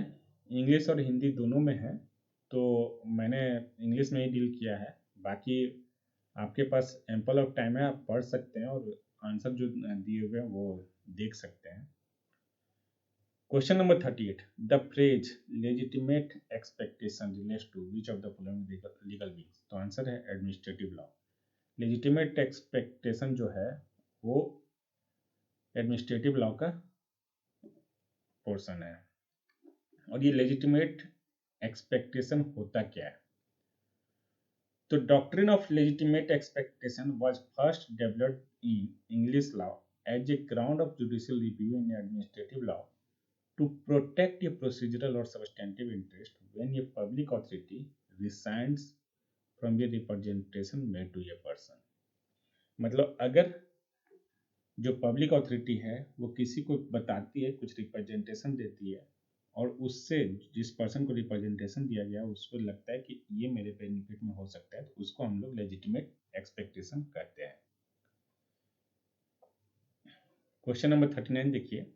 इंग्लिश और हिंदी दोनों में है, तो मैंने इंग्लिश में ही डील किया है। बाकी आपके पास एम्पल ऑफ टाइम है, आप पढ़ सकते हैं और आंसर जो दिए हुए हैं वो देख सकते हैं। Question number 38, the phrase legitimate expectation relates to which of the following legal beings. तो आंसर है एडमिनिस्ट्रेटिव लॉ। लेजिटिमेट एक्सपेक्टेशन जो है वो एडमिनिस्ट्रेटिव लॉ का पोर्शन है। और ये लेजिटिमेट एक्सपेक्टेशन होता क्या है? तो doctrine of legitimate expectation was first developed in English law as a ground of judicial review in administrative law to protect a procedural or substantive interest when a public authority resigns from a representation made to a person। मतलब अगर जो पब्लिक अथॉरिटी है वो किसी को बताती है, कुछ रिप्रेजेंटेशन देती है, और उससे जिस पर्सन को रिप्रेजेंटेशन दिया गया उसको लगता है कि ये मेरे बेनिफिट में हो सकता है, तो उसको हम लोग लेजिटिमेट एक्सपेक्टेशन कहते हैं। क्वेश्चन नंबर 39 देखिए,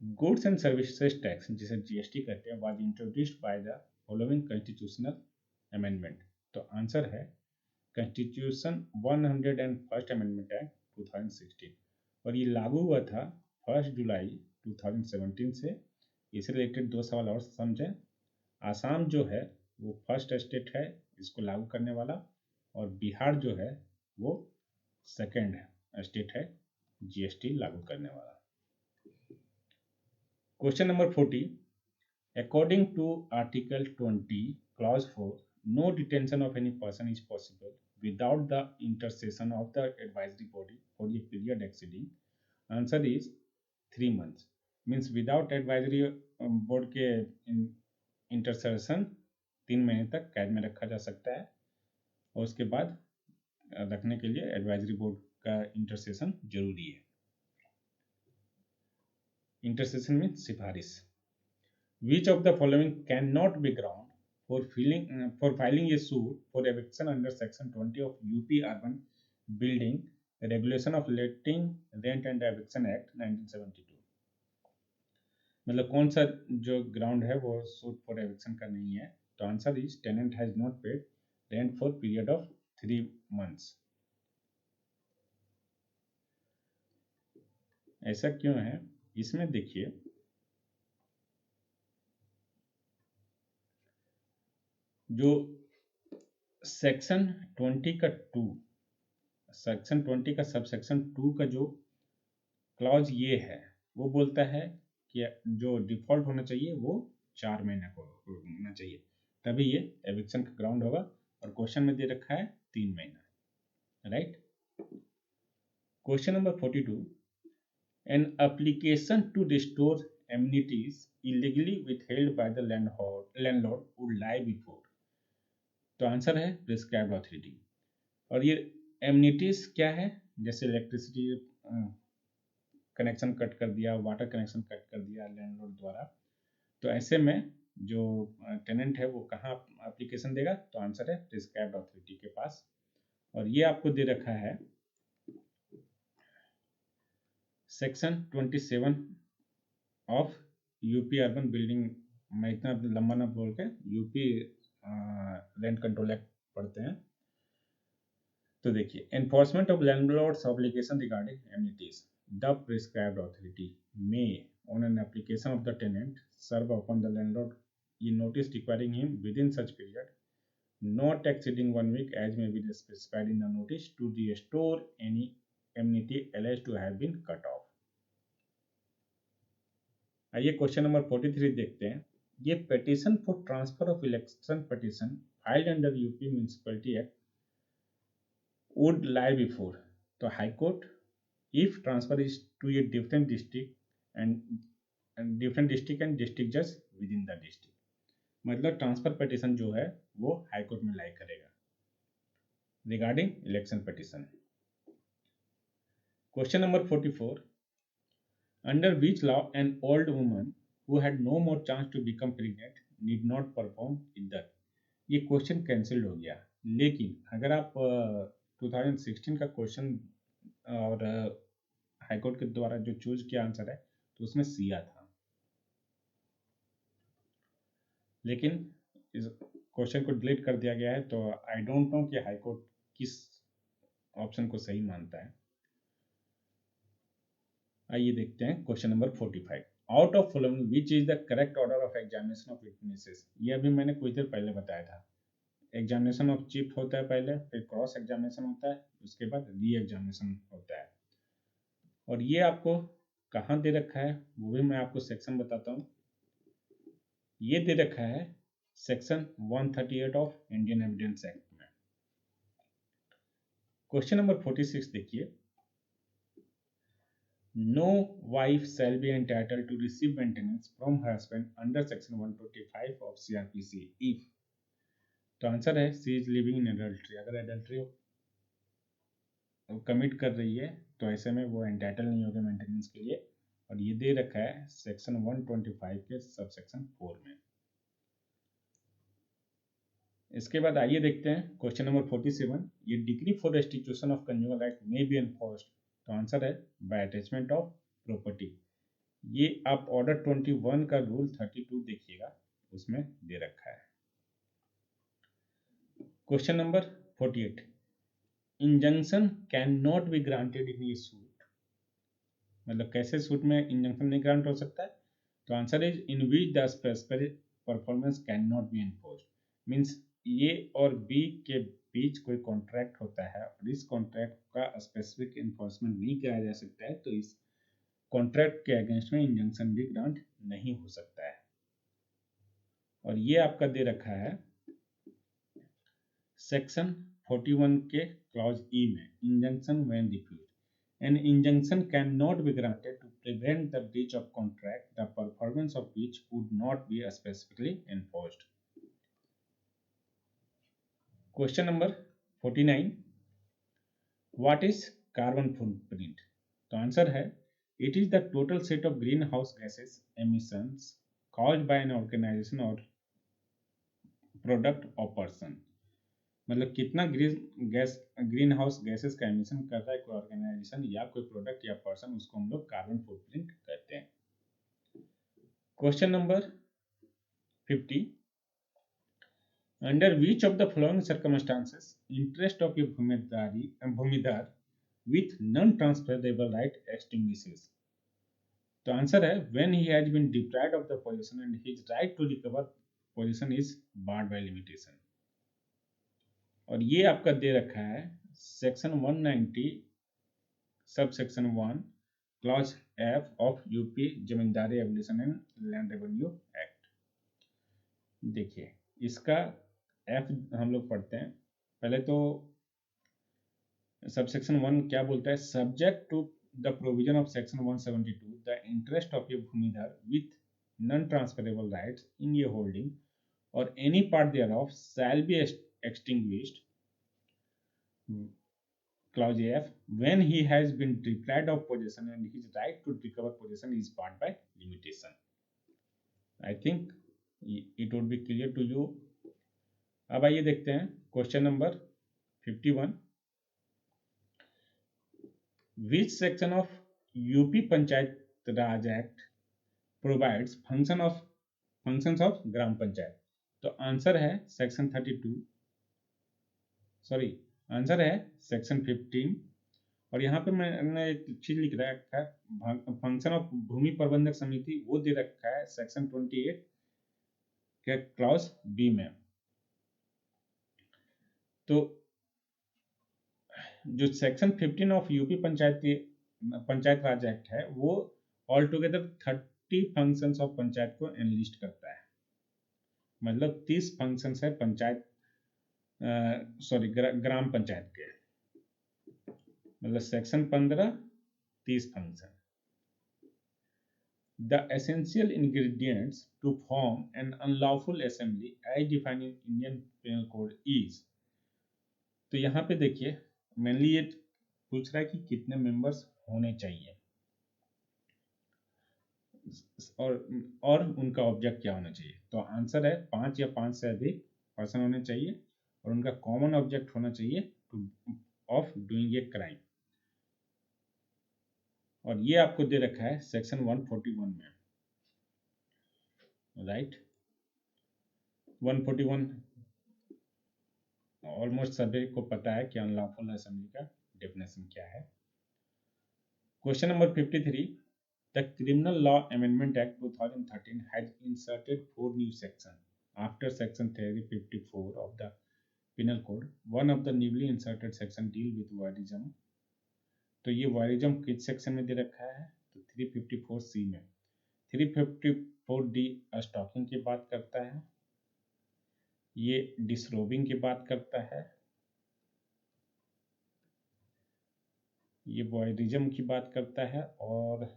गुड्स एंड सर्विसेज टैक्स जिसे जीएसटी कहते हैं was introduced by the following constitutional amendment. तो आंसर है कॉन्स्टिट्यूशन 101st अमेंडमेंट एक्ट 2016, और ये लागू हुआ था 1 जुलाई 2017 से। इससे रिलेटेड दो सवाल और समझें। आसाम जो है वो फर्स्ट स्टेट है इसको लागू करने वाला, और बिहार जो है वो सेकेंड स्टेट है जीएसटी लागू करने वाला। Question number 40. According to Article 20, Clause 4, no detention of any person is possible without the intercession of the advisory body for a period exceeding, answer is 3 months। Means without advisory board के intercession 3 महीने तक कैद में रखा जा सकता है और उसके बाद रखने के लिए एडवाइजरी बोर्ड का इंटरसेशन जरूरी है। इंटरसेशन में सिफारिश। Which of the following cannot be ground for filing a suit for eviction under Section 20 of UP Urban Building Regulation of Letting, Rent and Eviction Act 1972? मतलब कौन सा जो ग्राउंड है वो सूट फॉर एविक्शन का नहीं है? तो answer is tenant has not paid rent for period of 3 months। ऐसा क्यों है? इसमें देखिए, जो सेक्शन 20 का 2, सेक्शन 20 का सब सेक्शन 2 का जो क्लॉज ये है, वो बोलता है कि जो डिफॉल्ट होना चाहिए वो 4 महीने को होना चाहिए, तभी ये एविक्शन का ग्राउंड होगा। और क्वेश्चन में दे रखा है 3 महीना, right. Question number 42, an application to restore amenities illegally withheld by the landlord would lie before। तो आंसर है प्रिस्क्राइब्ड अथॉरिटी। और ये एमिनिटीज क्या है? जैसे इलेक्ट्रिसिटी कनेक्शन कट कर दिया, वाटर कनेक्शन कट कर दिया लैंडलॉर्ड द्वारा, तो ऐसे में जो टेनेंट है वो कहाँ एप्लीकेशन देगा? तो आंसर है प्रिस्क्राइब्ड अथॉरिटी के पास। और ये आपको दे रखा है section 27 of UP urban building. मैं इतना लंबा ना बोल के यूपी रेंट कंट्रोल एक्ट पढ़ते हैं। तो देखिए, enforcement of landlords obligation regarding amenities, the prescribed authority may, on an application of the tenant, serve upon the landlord a notice requiring him within such period, not exceeding 1 week, as may be specified in the notice, to restore any amenity alleged to have been cut off। आइए क्वेश्चन नंबर 43 देखते हैं। ये petition for transfer of election petition filed under UP municipality act would lie before. तो high court if transfer is to a different district and district judge within the district। मतलब ट्रांसफर पिटीशन जो है वो हाई कोर्ट में लाई करेगा regarding election petition. Question number 44, under which law an old woman who had no more chance to become pregnant need not perform iddat. ये क्वेश्चन कैंसिल्ड हो गया, लेकिन अगर आप 2016 का क्वेश्चन और हाईकोर्ट के द्वारा जो चूज किया आंसर है तो उसमें सिया था, लेकिन इस क्वेश्चन को डिलीट कर दिया गया है। तो आई डोंट नो कि हाईकोर्ट किस ऑप्शन को सही मानता है। आइए देखते हैं question number 45, out of following which is the correct order of examination of witnesses. ये अभी मैंने कुछ देर पहले बताया था। एग्जामिनेशन ऑफ चीफ होता है पहले, फिर क्रॉस एग्जामिनेशन होता है, उसके बाद री एग्जामिनेशन होता है। और ये आपको कहाँ दे रखा है वो भी मैं आपको सेक्शन बताता हूँ। ये दे रखा है section 138 of Indian evidence act में। क्वेश्चन नंबर 46 देखिए, no wife shall be entitled to receive maintenance from husband under section 125 of CrPC if. तो आंसर है she is living in adultery. अगर एडल्ट्री कमिट कर रही है तो ऐसे में वो एंटाइटल नहीं होगी मेंटेनेंस के लिए। और ये दे रखा है सेक्शन 125 के सब सेक्शन 4 में। इसके बाद आइए देखते हैं क्वेश्चन नंबर 47, ये degree for restitution of consumer right may be enforced. तो आंसर है बाय अटैचमेंट ऑफ प्रॉपर्टी। ये आप ऑर्डर 21 का रूल 32 देखिएगा, उसमें दे रखा है। Question number 48, injunction can not be granted in A suit. मतलब कैसे सूट में इंजंक्शन नहीं ग्रांट हो सकता है? तो answer is in which the specific performance can not be enforced. Means A और बी के बीच कोई कॉन्ट्रैक्ट होता है और इस कॉन्ट्रैक्ट का स्पेसिफिक एनफोर्समेंट नहीं किया जा सकता है, तो इस कॉन्ट्रैक्ट के अगेंस्ट में इंजंक्शन भी ग्रांट नहीं हो सकता है। और ये आपका दे रखा है सेक्शन 41 के क्लॉज ई में, injunction when refused. An injunction cannot be granted to prevent the breach of contract, the performance of which would not be specifically enforced। Question number 49. What is carbon footprint? तो आंसर है it is the total set of greenhouse gases emissions caused by an organization or product or person. मतलब कितना ग्रीन हाउस गैसेस का एमिशन कर रहा है कोई ऑर्गेनाइजेशन या कोई प्रोडक्ट या पर्सन, उसको हम लोग कार्बन फुटप्रिंट कहते हैं. Question number 50. Under which of the following circumstances interest of a भूमिदार with non-transferable right extinguishes? तो आंसर है when he has been deprived of the possession and his right to recover possession is barred by limitation. और ये आपका दे रखा है section 190 sub section 1 clause F of UP zamindari abolition and land revenue act. देखिए इसका एफ हम लोग पढ़ते हैं. पहले तो सबसेक्शन 1 क्या बोलता है? Subject to the provision of section 172 the interest of a bhumidhar with non transferable rights in a holding और any part thereof shall be extinguished, clause F, when he has been deprived of possession and his right to recover possession is barred by limitation. I think it would be clear to you. अब आइए देखते हैं question number 51. Which section of UP Panchayat Raj act provides functions of ग्राम पंचायत? तो आंसर है सेक्शन 32, सॉरी आंसर है सेक्शन 15. और यहाँ पे मैंने एक चीज लिख रखा है फंक्शन ऑफ भूमि प्रबंधक समिति, वो दे रखा है सेक्शन 28 के क्लॉज बी में. तो जो section 15 of UP Panchayat Raj act है वो all together 30 functions of panchayat को एनलिस्ट करता है. मतलब 30 फंक्शंस है पंचायत ग्राम पंचायत के. मतलब section 15 30 function. The essential ingredients to form an unlawful assembly as defined in Indian penal code is. तो यहाँ पे देखिए मेनली ये पूछ रहा है कि कितने मेंबर्स होने चाहिए और उनका ऑब्जेक्ट क्या होना चाहिए. तो आंसर है 5 या 5 से अधिक पर्सन होने चाहिए और उनका कॉमन ऑब्जेक्ट होना चाहिए ऑफ डूइंग ए क्राइम. और ये आपको दे रखा है सेक्शन 141 में, राइट. 141 ऑलमोस्ट सभी को पता है कि अनलॉफुल असेंबली का डेफिनेशन क्या है. Question number 53. The criminal law amendment act 2013 has inserted 4 new section after section 354 of the penal code. One of the newly inserted section deal with voyeurism. तो ये voyeurism किस सेक्शन में दे रखा है? तो 354C में. 354D स्टॉकिंग की बात करता है, ये डिसरोबिंग की बात करता है, ये voyeurism की बात करता है. और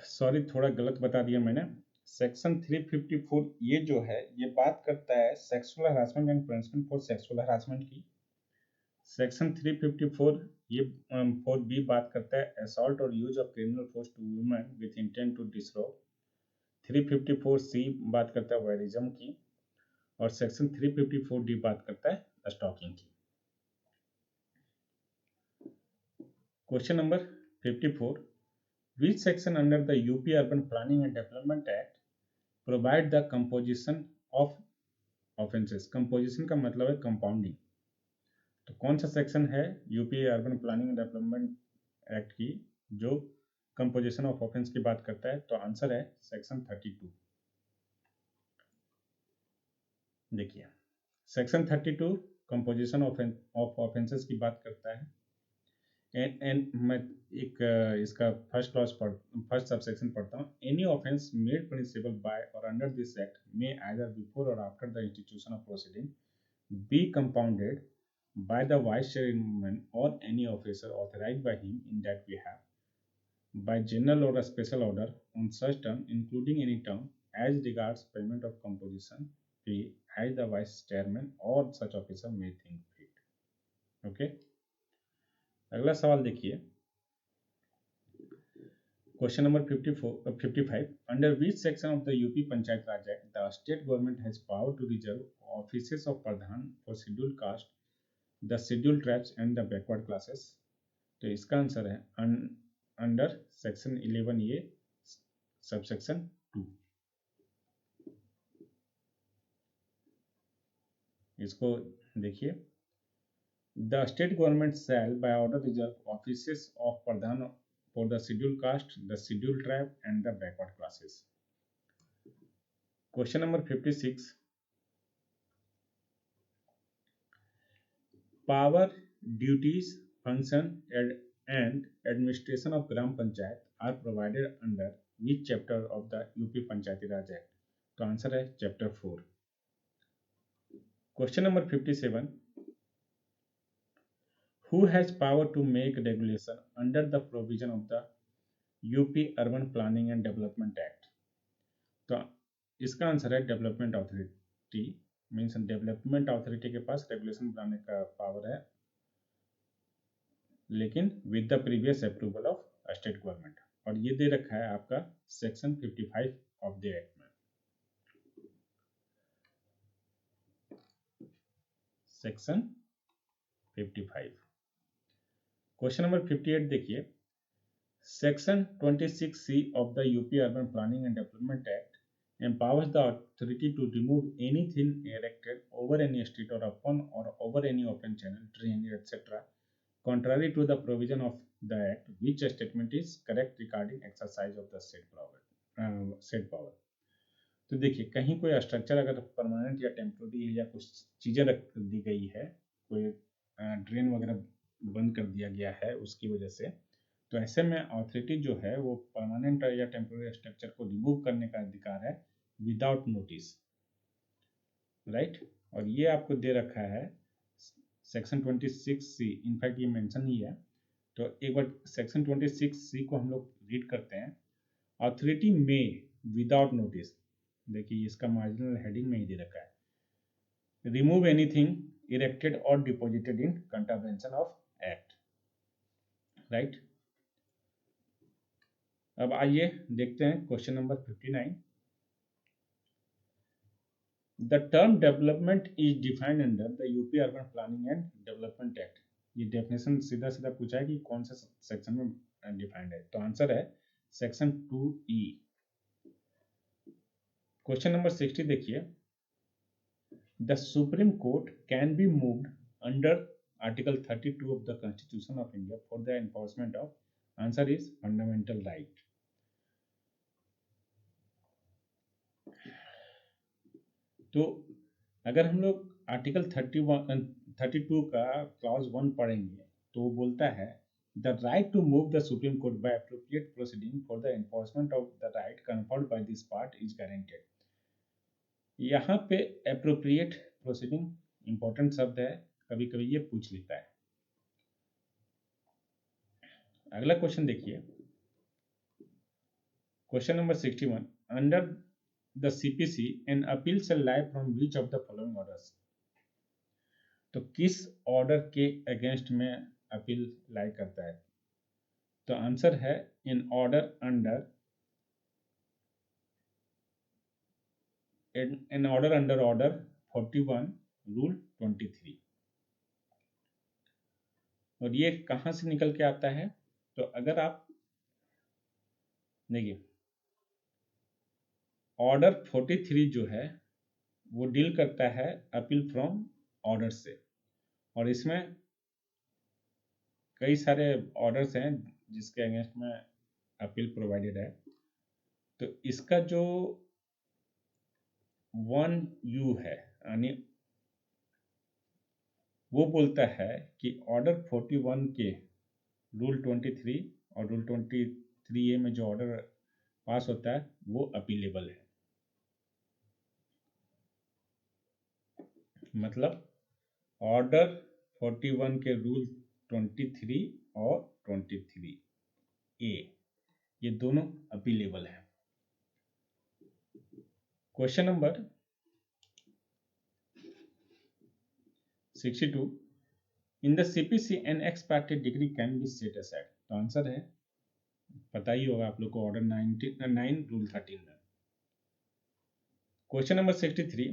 सॉरी थोड़ा गलत बता दिया मैंने. सेक्शन 354 ये जो है ये बात करता है sexual harassment and punishment for sexual harassment की. सेक्शन 354 ये 4B बात करता है असॉल्ट और use of criminal force to women with intent to disrobe. 354C बात करता है वॉयरिज्म की और सेक्शन 354D बात करता है स्टॉकिंग की. Question number 54. Which section under the UP Urban Planning and Development Act provide the composition of offences? Composition का मतलब है कंपाउंडिंग. तो कौन सा सेक्शन है UP urban planning and development act की जो कंपोजिशन ऑफ ऑफेंस की बात करता है? तो आंसर है सेक्शन 32. देखिए सेक्शन 32 कंपोजिशन ऑफ ऑफेंसेस की बात करता है. एंड मैं एक इसका फर्स्ट सबसेक्शन पढ़ता हूँ. Any offence made punishable by और under this act may either before और after the institution of proceeding be compounded by the vice chairman और any officer authorised by him in that behalf by general और special order on such term including any term as regards payment of composition as the vice chairman or such officer may think fit. Okay. अगला सवाल देखिए, question number 55, under which section of the UP Panchayat Raj act the state government has power to reserve offices of pradhan for scheduled caste, the scheduled tribes and the backward classes? तो इसका आंसर है अंडर सेक्शन 11A सबसेक्शन 2। इसको देखिए, The state government shall by order reserve offices of Pradhan for the scheduled caste, the scheduled tribe and the backward classes. Question number 56. Power, duties, function and administration of Gram Panchayat are provided under which chapter of the UP Panchayati Raj Act? तो आंसर है chapter 4। Question number 57. Who has power to make regulation under the provision of the UP Urban Planning and Development Act? तो इसका आंसर है development authority. Means development authority के पास रेगुलेशन बनाने का पावर है, लेकिन with the previous approval of state government. और ये दे रखा है आपका सेक्शन 55 ऑफ द एक्ट में। सेक्शन 55। क्वेश्चन नंबर 58 देखिए, section 26C of the UP Urban Planning and Development Act empowers the authority to remove anything erected over any street or upon or over any open channel, drain, etc. contrary to the provision of the act, which statement is correct regarding exercise of the said power? तो देखिए, कहीं कोई स्ट्रक्चर अगर परमानेंट या टेम्पोररी या कुछ चीज़ें रख दी गई है, कोई ड्रेन वगैरह बंद कर दिया गया है उसकी वजह से, तो ऐसे में अथॉरिटी जो है वो परमानेंट या टेम्पोररी स्ट्रक्चर को रिमूव करने का अधिकार है विदाउट नोटिस, राइट। और ये आपको दे रखा है सेक्शन 26C। इनफैक्ट ये मेंशन ही है, तो एक बार सेक्शन 26C को हम लोग रीड करते हैं। अथॉरिटी में विदाउट नोटिस, देखिए इसका मार्जिनल हेडिंग में ही दे रखा है, रिमूव एनीथिंग इरेक्टेड और deposited in contravention of act, right. अब आइए देखते हैं question number 59। The term development is defined under the UP urban planning and development act. ये डेफिनेशन सीधा सीधा पूछा है कि कौन से सेक्शन में डिफाइंड है, तो आंसर है सेक्शन 2E। क्वेश्चन नंबर 60 देखिए, the Supreme court can be moved under article 32 of the constitution of India for the enforcement of, answer is fundamental right. तो अगर हम लोग आर्टिकल 32 का क्लॉज 1 पढ़ेंगे तो वो बोलता है the right to move the Supreme Court by appropriate proceeding for the enforcement of the right conferred by this part is guaranteed. यहाँ पे एप्रोप्रिएट प्रोसीडिंग इंपॉर्टेंट शब्द है, कभी कभी ये पूछ लेता है। अगला क्वेश्चन देखिए, question number 61, under the CPC an appeal shall lie from which of the following orders? तो किस ऑर्डर के अगेंस्ट में अपील लाई करता है? तो आंसर है in order under order 41 rule 23। और ये कहां से निकल के आता है? तो अगर आप देखिए, ऑर्डर 43 जो है वो डील करता है अपील फ्रॉम ऑर्डर से, और इसमें कई सारे ऑर्डर्स हैं जिसके अगेंस्ट में अपील प्रोवाइडेड है। तो इसका जो 1U है, यानी वो बोलता है कि ऑर्डर 41 के रूल 23 और रूल 23A में जो ऑर्डर पास होता है वो अपीलेबल है। मतलब ऑर्डर 41 के रूल 23 और 23A ये दोनों अपीलेबल है। Question number 62, in the CPC an ex parte decree can be set aside. तो आंसर है, पता ही होगा आप लोग को, ऑर्डर 9 रूल 13 में। Question number 63,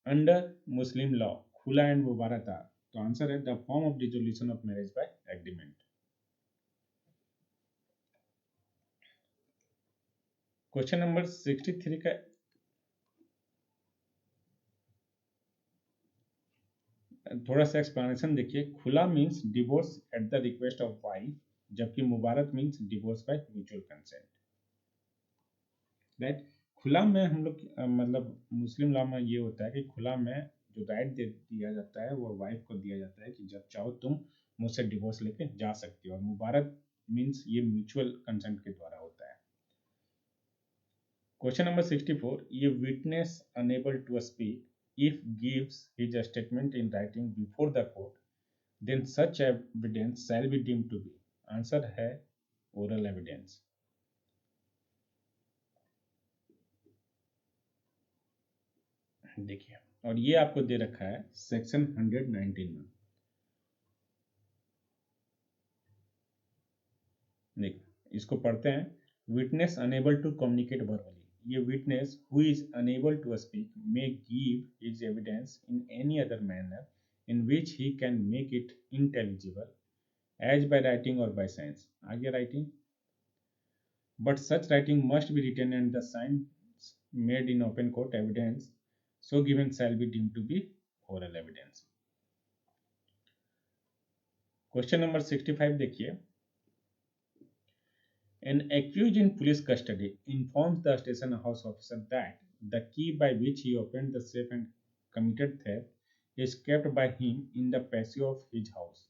under Muslim law khula and mubarat था। तो आंसर है the form of dissolution of marriage by agreement. Question number 63 का थोड़ा सा एक्सप्लेनेशन देखिए। Khula means divorce at the request of wife, जबकि mubarat means divorce by mutual consent. Right, khula में हम लोग मतलब मुस्लिम लॉ में ये होता है कि खुला में जो राइट दे दिया जाता है वो वाइफ को दिया जाता है कि जब चाहो तुम मुझसे डिवोर्स लेके जा सकती हो, और मुबारक मीन्स ये म्यूचुअल कंसेंट के द्वारा होता है। क्वेश्चन नंबर 64, ये witness unable to speak if gives his statement in writing before the court, then such evidence shall be deemed to be। Answer है ओरल एविडेंस। देखिए, और ये आपको दे रखा है सेक्शन 119 में। देखिए, इसको पढ़ते हैं। Witness unable to communicate verbally, ये witness who is unable to speak may give his evidence in any other manner in which he can make it intelligible as by writing और बाय साइंस। आगे writing, but such writing must be written and the signs made in open court evidence so given shall be deemed to be oral evidence। Question number 65 देखिए। An accused in police custody informs the station house officer that the key by which he opened the safe and committed theft is kept by him in the patio of his house।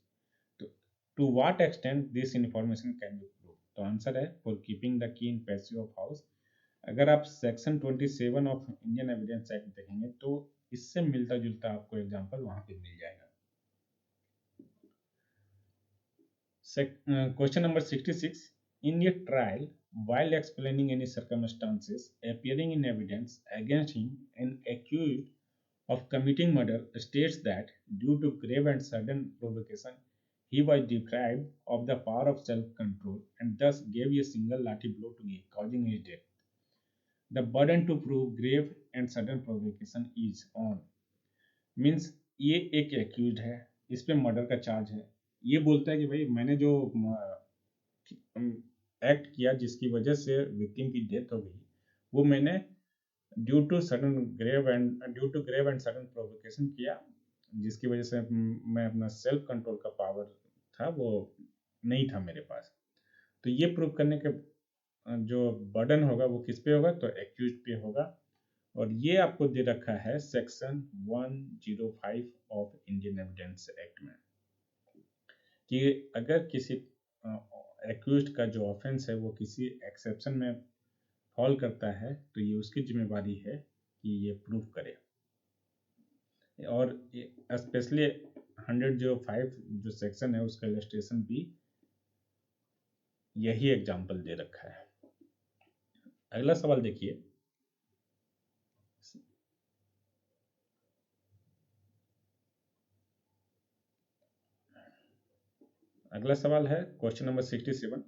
To what extent this information can be proved? तो आंसर है for keeping the key in patio of house। अगर आप section 27 of Indian evidence act देखेंगे तो इससे मिलता जुलता आपको एग्जांपल वहां पे मिल जाएगा। Question number 66, in A trial while explaining any circumstances appearing in evidence against him, an accused of committing murder states that due to grave and sudden provocation he was deprived of the power of self-control and thus gave a single lathi blow to him, causing his death। The burden to prove grave and sudden provocation is on। Means ये एक एक्यूज है, इस पे मर्डर का चार्ज है। ये बोलता है कि भाई मैंने जो एक्ट किया जिसकी वजह से विक्टिम की डेथ हो गई, वो मैंने due to grave and sudden provocation किया, जिसकी वजह से मैं अपना सेल्फ कंट्रोल का पावर था वो नहीं था मेरे पास। तो ये प्रूव करने के जो बर्डन होगा वो किस पे होगा, तो एक्यूज पे होगा। और ये आपको दे रखा है section 105 of Indian evidence act में, कि अगर किसी एक्यूज्ड का जो ऑफेंस है वो किसी एक्सेप्शन में फॉल करता है तो ये उसकी जिम्मेवारी है कि ये प्रूव करे। और स्पेशली 105 जो सेक्शन है उसका इलस्ट्रेशन भी यही एग्जाम्पल दे रखा है। अगला सवाल देखिए। अगला सवाल है question number 67,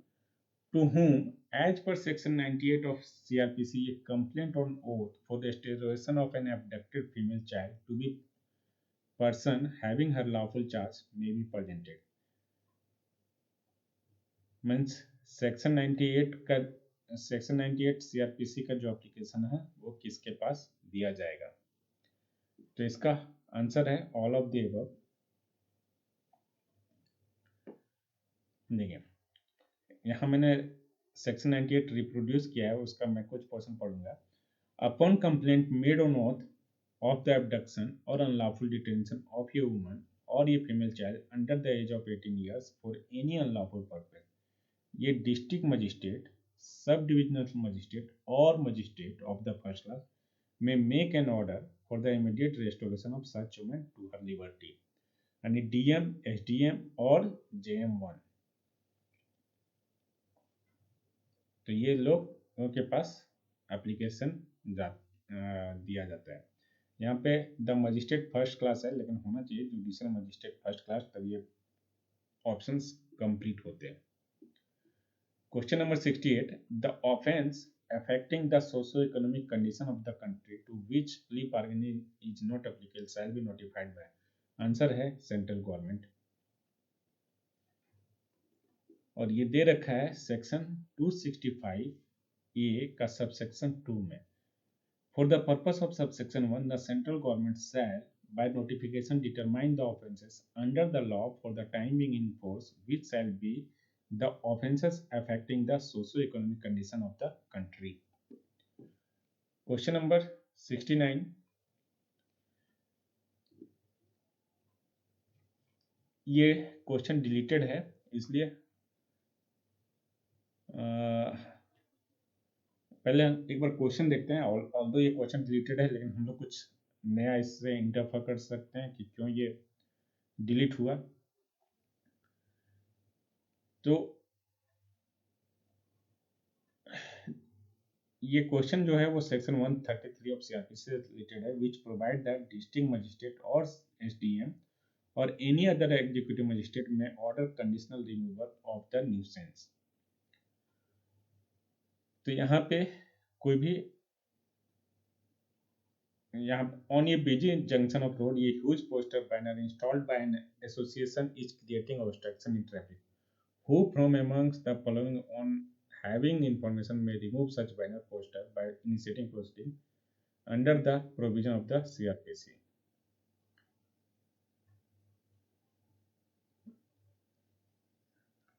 to whom as per section 98 of CRPC a complaint on oath for the sterilization of an abducted female child to be person having her lawful charge may be presented। Means section 98 CRPC का जो एप्लीकेशन है वो किसके पास दिया जाएगा, तो इसका आंसर है ऑल ऑफ द अबव। देखिए, यहाँ मैंने सेक्शन 98 रिप्रोड्यूस किया है, उसका मैं कुछ पोर्शन पढ़ूंगा। Upon complaint made on oath of the abduction or unlawful detention of a woman or a female child under the age of 18 years for any unlawful purpose, ये district magistrate, sub divisional magistrate और magistrate of the first class may make an order for the immediate restoration of such woman to her liberty, यानी DM, SDM और JM1। तो ये लोगों के पास एप्लीकेशन दिया जाता है। यहाँ पे द मजिस्ट्रेट फर्स्ट क्लास है, लेकिन होना चाहिए जुडिशियल मजिस्ट्रेट फर्स्ट क्लास, तब ये ऑप्शंस कंप्लीट होते हैं। Question number 68, the offence affecting the socio-economic condition of the country to which plea bargaining is not applicable shall be notified by। Answer है सेंट्रल गवर्नमेंट, और ये दे रखा है सेक्शन 265 ए का सबसेक्शन 2 में। For the purpose of subsection 1 the central government shell by notification determine the offences under the law for the time being in force which shall be the offences affecting the socio-economic condition of the country। Question number 69, ये क्वेश्चन डिलीटेड है, इसलिए पहले एक बार क्वेश्चन देखते हैं। ऑल्दो ये क्वेश्चन डिलीटेड है, लेकिन हम लोग कुछ नया इससे इंटरफेयर कर सकते हैं कि क्यों ये डिलीट हुआ। तो ये क्वेश्चन जो है वो सेक्शन 133 ऑफ सीआरपीसी से रिलेटेड है, which provide that district magistrate और एसडीएम और any other executive magistrate may order conditional removal of the nuisance. तो यहाँ पे कोई भी यहाँ on a busy junction of road ये huge poster banner installed by an association is creating obstruction in traffic. Who from amongst the following on having information may remove such banner poster by initiating proceeding under the provision of the CRPC।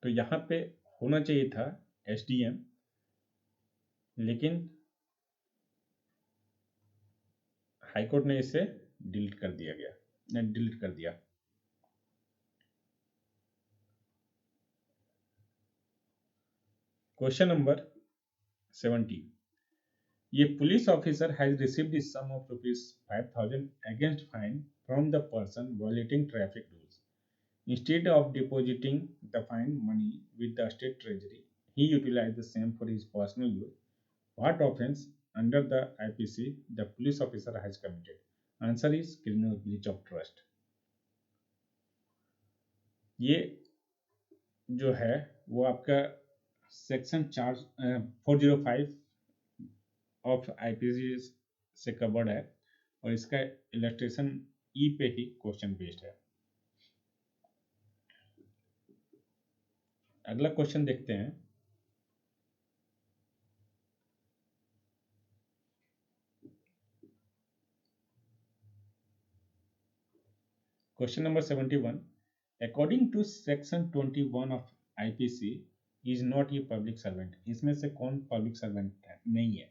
तो यहाँ पे होना चाहिए था एसडीएम, लेकिन हाईकोर्ट ने इसे डिलीट कर दिया। Question number 70, a police officer has received the sum of ₹5,000 against fine from the person violating traffic rules. Instead of depositing the fine money with the state treasury, he utilized the same for his personal use. What offense under the IPC the police officer has committed? Answer is criminal breach of trust। ये जो है वो आपका सेक्शन 405 ऑफ आईपीसी से कवर्ड है, और इसका इलस्ट्रेशन ई पे ही क्वेश्चन बेस्ड है। अगला क्वेश्चन देखते हैं। Question number 71, according to section 21 of IPC is not a public servant. इसमें से कौन पब्लिक सर्वेंट है? नहीं है।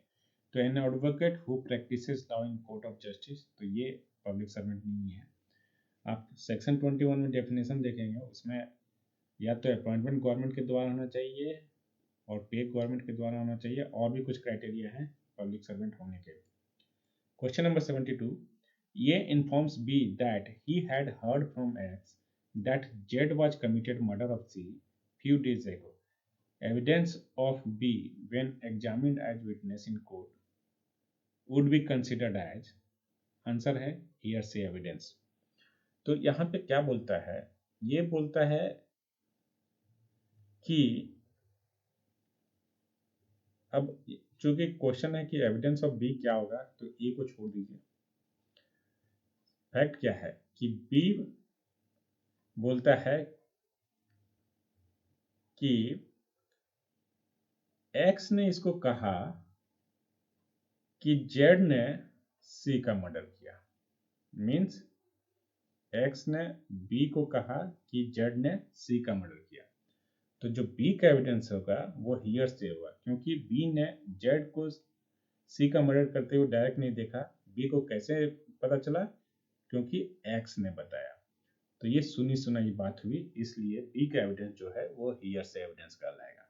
तो an advocate who practises law in court of justice, तो ये पब्लिक सर्वेंट नहीं है। आप सेक्शन 21 में डेफिनेशन देखेंगे, उसमें या तो अपॉइंटमेंट गवर्नमेंट के द्वारा होना चाहिए और पे गवर्नमेंट के द्वारा होना चाहिए, और भी कुछ क्राइटेरिया है पब्लिक सर्वेंट होने के। क्वेश्चन नंबर 72, ये informs B that he had heard from X that Z was committed murder of C few days ago. Evidence of B when examined as witness in court would be considered as, answer है hearsay evidence। तो यहाँ पे क्या बोलता है? ये बोलता है कि अब चूंकि क्वेश्चन है कि एविडेंस ऑफ बी क्या होगा, तो ए को छोड़ दीजिए। फैक्ट क्या है कि बी बोलता है कि एक्स ने इसको कहा कि जेड ने सी का मर्डर किया। मीन्स एक्स ने बी को कहा कि जेड ने सी का मर्डर किया। तो जो बी का एविडेंस होगा वो हियर से होगा, क्योंकि बी ने जेड को सी का मर्डर करते हुए डायरेक्ट नहीं देखा। बी को कैसे पता चला? क्योंकि एक्स ने बताया। तो ये सुनी सुनाई बात हुई, इसलिए बी का एविडेंस जो है वो हियर से एविडेंस कहलाएगा।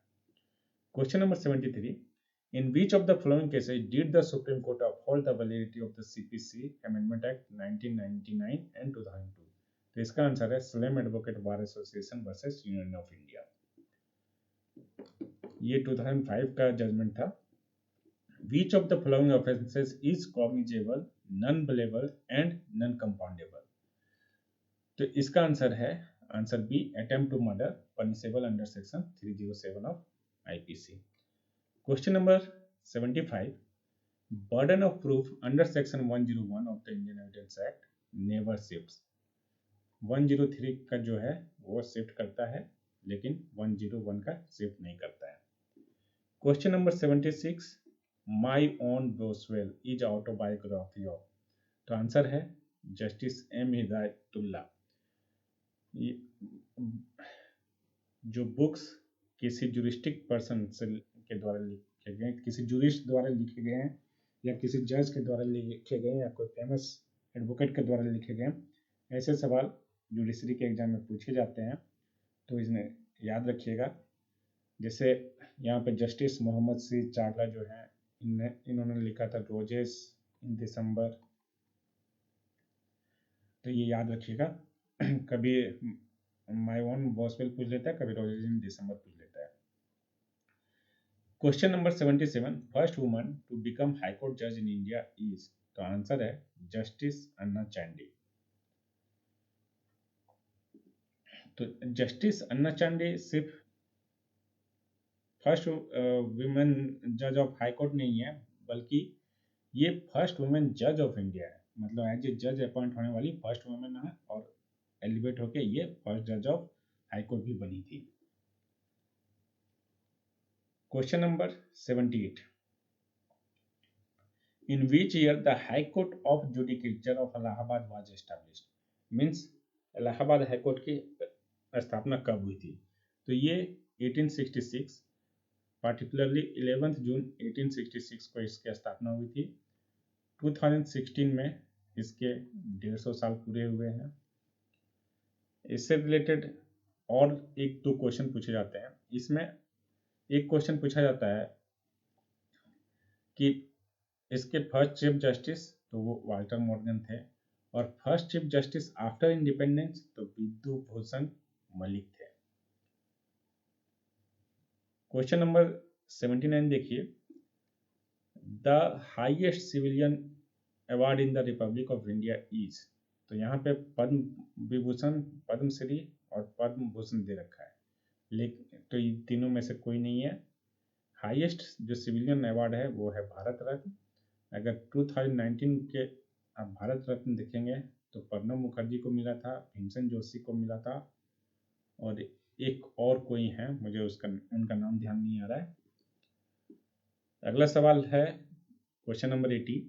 Question number 73, in which of the following cases did the Supreme Court uphold the validity of the CPC Amendment Act 1999 and 2002? तो इसका आंसर है slum advocate bar association versus union of India. ये 2005 का जजमेंट था, Which of the following offenses is cognizable, non billable and non compoundable? तो इसका आंसर है answer B, attempt to murder, punishable under section 307 of IPC. Question number 75, burden of proof under section 101 of the Indian evidence act never shifts. 103 का जो है वो शिफ्ट करता है, लेकिन 101 का शिफ्ट नहीं करता है। Question number 76, my own Boswell is autobiography of. तो आंसर है जस्टिस एम हिदायतुल्ला। जो बुक्स किसी जुरिस्टिक पर्सन से के द्वारा लिखे गए, किसी जुरिस्ट द्वारा लिखे गए हैं, या किसी जज के द्वारा लिखे गए, या कोई फेमस एडवोकेट के द्वारा लिखे गए, ऐसे सवाल जुडिशरी के एग्जाम में पूछे जाते हैं, तो इसमें याद रखिएगा। जैसे यहाँ पे जस्टिस मोहम्मद सी चावला जो है, इन्होंने लिखा था रोजेस इन दिसंबर, तो ये याद रखिएगा। कभी माय ओन बॉसवेल पूछ लेता है, कभी रोजेस इन दिसंबर पूछ लेता है। Question number 77, first woman to become high court जज इन इंडिया इज। तो आंसर है जस्टिस अन्ना चांडी। तो जस्टिस अन्ना चांडी सिर्फ फर्स्ट वुमेन जज ऑफ हाई कोर्ट नहीं है, बल्कि ये फर्स्ट वुमेन जज ऑफ इंडिया है। मतलब एज ए जज अपॉइंट होने वाली फर्स्ट वुमेन है, और एलिवेट होके ये फर्स्ट जज ऑफ हाई कोर्ट भी बनी थी। Question number 78, in which year the high court of judicature of Allahabad was established. Means Allahabad high court की स्थापना कब हुई थी? तो ये 1866, पार्टिकुलरली 11 जून 1866 को इसकी स्थापना हुई थी। 2016 में इसके 150 साल पूरे हुए हैं। इससे रिलेटेड और एक दो क्वेश्चन पूछे जाते हैं। इसमें एक क्वेश्चन पूछा जाता है कि इसके फर्स्ट चीफ जस्टिस तो वो वाल्टर मॉर्गन थे, और first chief justice after independence तो विद्यु भूषण मलिक थे। क्वेश्चन नंबर 79 देखिए, the highest civilian award in the Republic of India is. तो यहाँ पे पद्म विभूषण, पद्मश्री और पद्म भूषण दे रखा है, लेकिन तो ये तीनों में से कोई नहीं है। हाईएस्ट जो सिविलियन अवार्ड है वो है भारत रत्न। अगर 2019 के आप भारत रत्न देखेंगे तो प्रणब मुखर्जी को मिला था, भीमसेन जोशी को मिला था, और एक और कोई है, मुझे उनका नाम ध्यान नहीं आ रहा है। अगला सवाल है क्वेश्चन नंबर 80,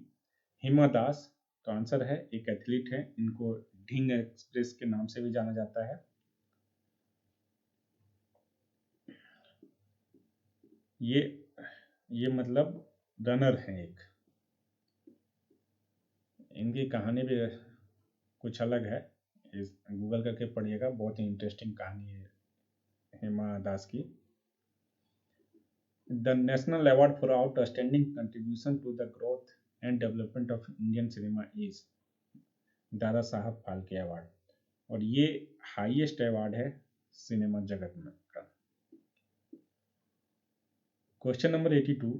हिमा दास। तो आंसर है एक एथलीट है, इनको ढींग एक्सप्रेस के नाम से भी जाना जाता है। ये मतलब रनर हैं एक। इनकी कहानी भी कुछ अलग है, इस गूगल करके पढ़िएगा, बहुत ही इंटरेस्टिंग कहानी है हिमा दास की। The national award for outstanding contribution to the growth and development of Indian cinema is Dada Saheb Phalke award, और ये हाईएस्ट अवार्ड है सिनेमा जगत में का। Question number 82,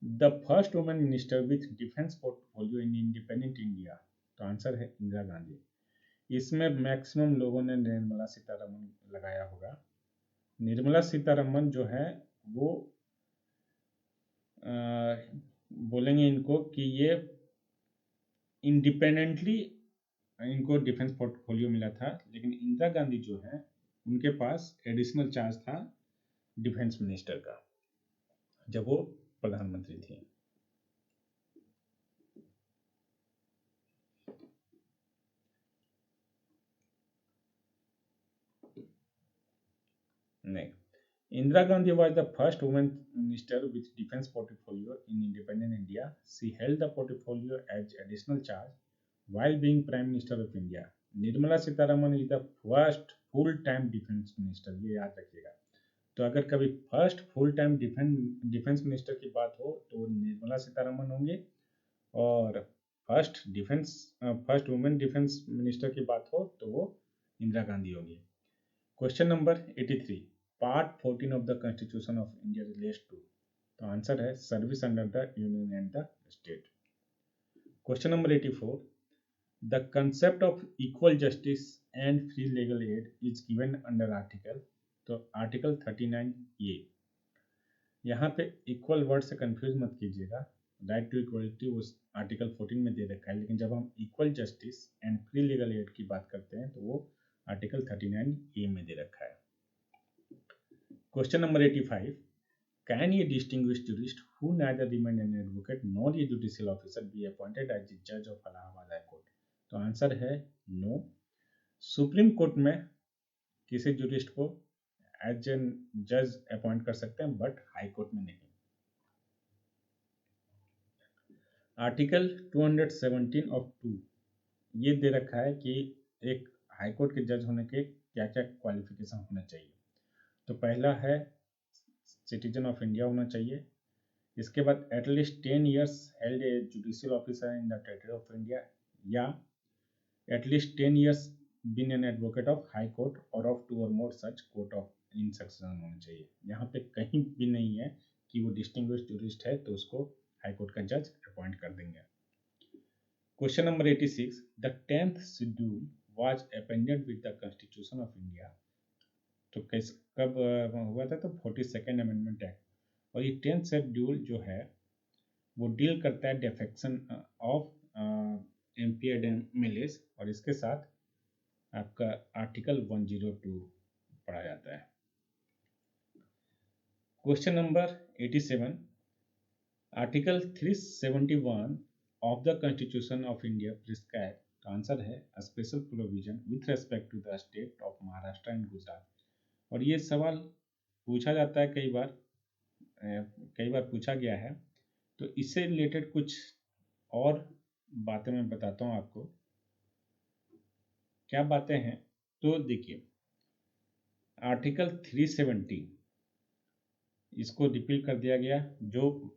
the first women minister with defence portfolio in independent India. तो आंसर है इंदिरा गांधी। इसमें मैक्सिमम लोगों ने निर्मला सीतारमन लगाया होगा। निर्मला सीतारमन जो है वो बोलेंगे इनको कि ये इंडिपेंडेंटली इनको डिफेंस पोर्टफोलियो मिला था, लेकिन इंदिरा गांधी जो है उनके पास एडिशनल चार्ज था डिफेंस मिनिस्टर का जब वो प्रधानमंत्री थी। नहीं, Indira Gandhi was the first woman minister with defense portfolio in independent India. She held the portfolio as additional charge while being Prime Minister of India. Nirmala Sitharaman is the first full-time defense minister. ये याद रखिएगा। तो अगर कभी first full time defence minister की बात हो तो निर्मला सीतारमन होंगे, और फर्स्ट वुमेन डिफेंस मिनिस्टर की बात हो तो वो इंदिरा गांधी होंगी। Question number 83, part 14 of the Constitution of India relates to। तो आंसर है service under the union and the state. Question number 84, the concept of equal justice and free legal aid is given under article, तो आर्टिकल 39A। यहाँ पे इक्वल वर्ड से कंफ्यूज मत कीजिएगा, राइट टू इक्वलिटी उस आर्टिकल 14 में दे रखा है, लेकिन जब हम equal justice and free legal aid की बात करते हैं तो वो आर्टिकल 39A में दे रखा है। Question number 85, can a distinguished jurist who neither remained an advocate nor a judicial officer be appointed as the judge of Allahabad High Court? तो आंसर है नो। सुप्रीम कोर्ट में किसी जुरिस्ट को एज एन जज अपॉइंट कर सकते हैं, बट हाई कोर्ट में नहीं। आर्टिकल 217 ऑफ 2 ये दे रखा है कि एक हाई कोर्ट के जज होने के क्या क्या क्वालिफिकेशन होना चाहिए। तो पहला है सिटीजन ऑफ इंडिया होना चाहिए। इसके बाद at least 10 years held a judicial officer in the territory of India, या at least 10 years been an advocate of high court or of 2 or more such court of in succession होना चाहिए। यहाँ पे कहीं भी नहीं है कि वो डिस्टिंग्विश्ड जूरिस्ट है तो उसको हाई कोर्ट का जज अपॉइंट कर देंगे। Question number 86, the 10th schedule was appended with the constitution of India. तो कब हुआ था? तो 42nd अमेंडमेंट एक्ट। और ये 10th शेड्यूल जो है वो डील करता है defection of MP and MLAs, और इसके साथ आपका आर्टिकल 102 पढ़ा जाता है। Question number 87, article 371 of the constitution of India prescribe, तो आंसर है special provision with respect to the state of Maharashtra and Gujarat. और ये सवाल पूछा जाता है, कई बार पूछा गया है। तो इससे रिलेटेड कुछ और बातें मैं बताता हूँ आपको। क्या बातें हैं? तो देखिए, आर्टिकल 370 इसको रिपील कर दिया गया, जो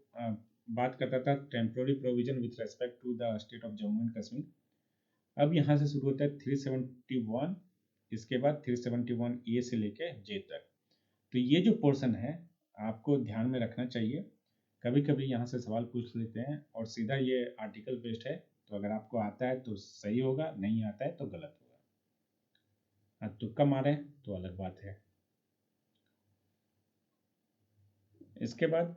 बात करता था temporary provision with respect to the state of Jammu and Kashmir. अब यहाँ से शुरू होता है 371, इसके बाद 371A से लेके J तक। तो ये जो पोर्शन है आपको ध्यान में रखना चाहिए। कभी कभी यहाँ से सवाल पूछ लेते हैं और सीधा ये आर्टिकल बेस्ड है, तो अगर आपको आता है तो सही होगा, नहीं आता है तो गलत होगा। तुक्का मारे तो अलग बात है। इसके बाद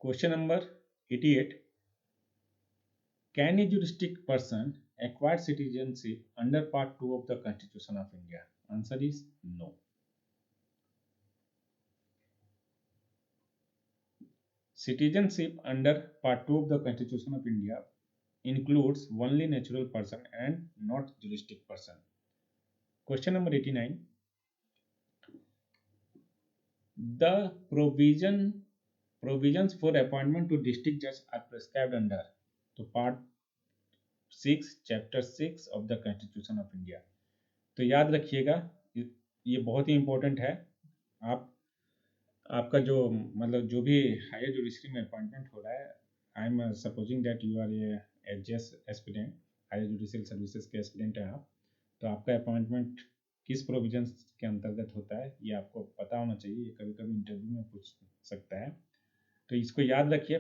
question number 88, can a juristic person acquire citizenship under part 2 of the Constitution of India? Answer is no. Citizenship under part 2 of the Constitution of India includes only natural person and not juristic person. Question number 89, the provisions for appointment to district judge are prescribed under, तो part 6 chapter 6 of the Constitution of India। तो याद रखिएगा, ये बहुत ही इम्पोर्टेंट है। आपका जो मतलब जो भी हायर जुडिशरी में अपॉइंटमेंट हो रहा है, I am supposing that you are a HJS aspirant, higher judicial services के एस्पिरेंट हैं आप, तो आपका अपॉइंटमेंट किस प्रोविजंस के अंतर्गत होता है ये आपको पता होना चाहिए। ये कभी कभी इंटरव्यू में पूछ सकता है, तो इसको याद रखिए।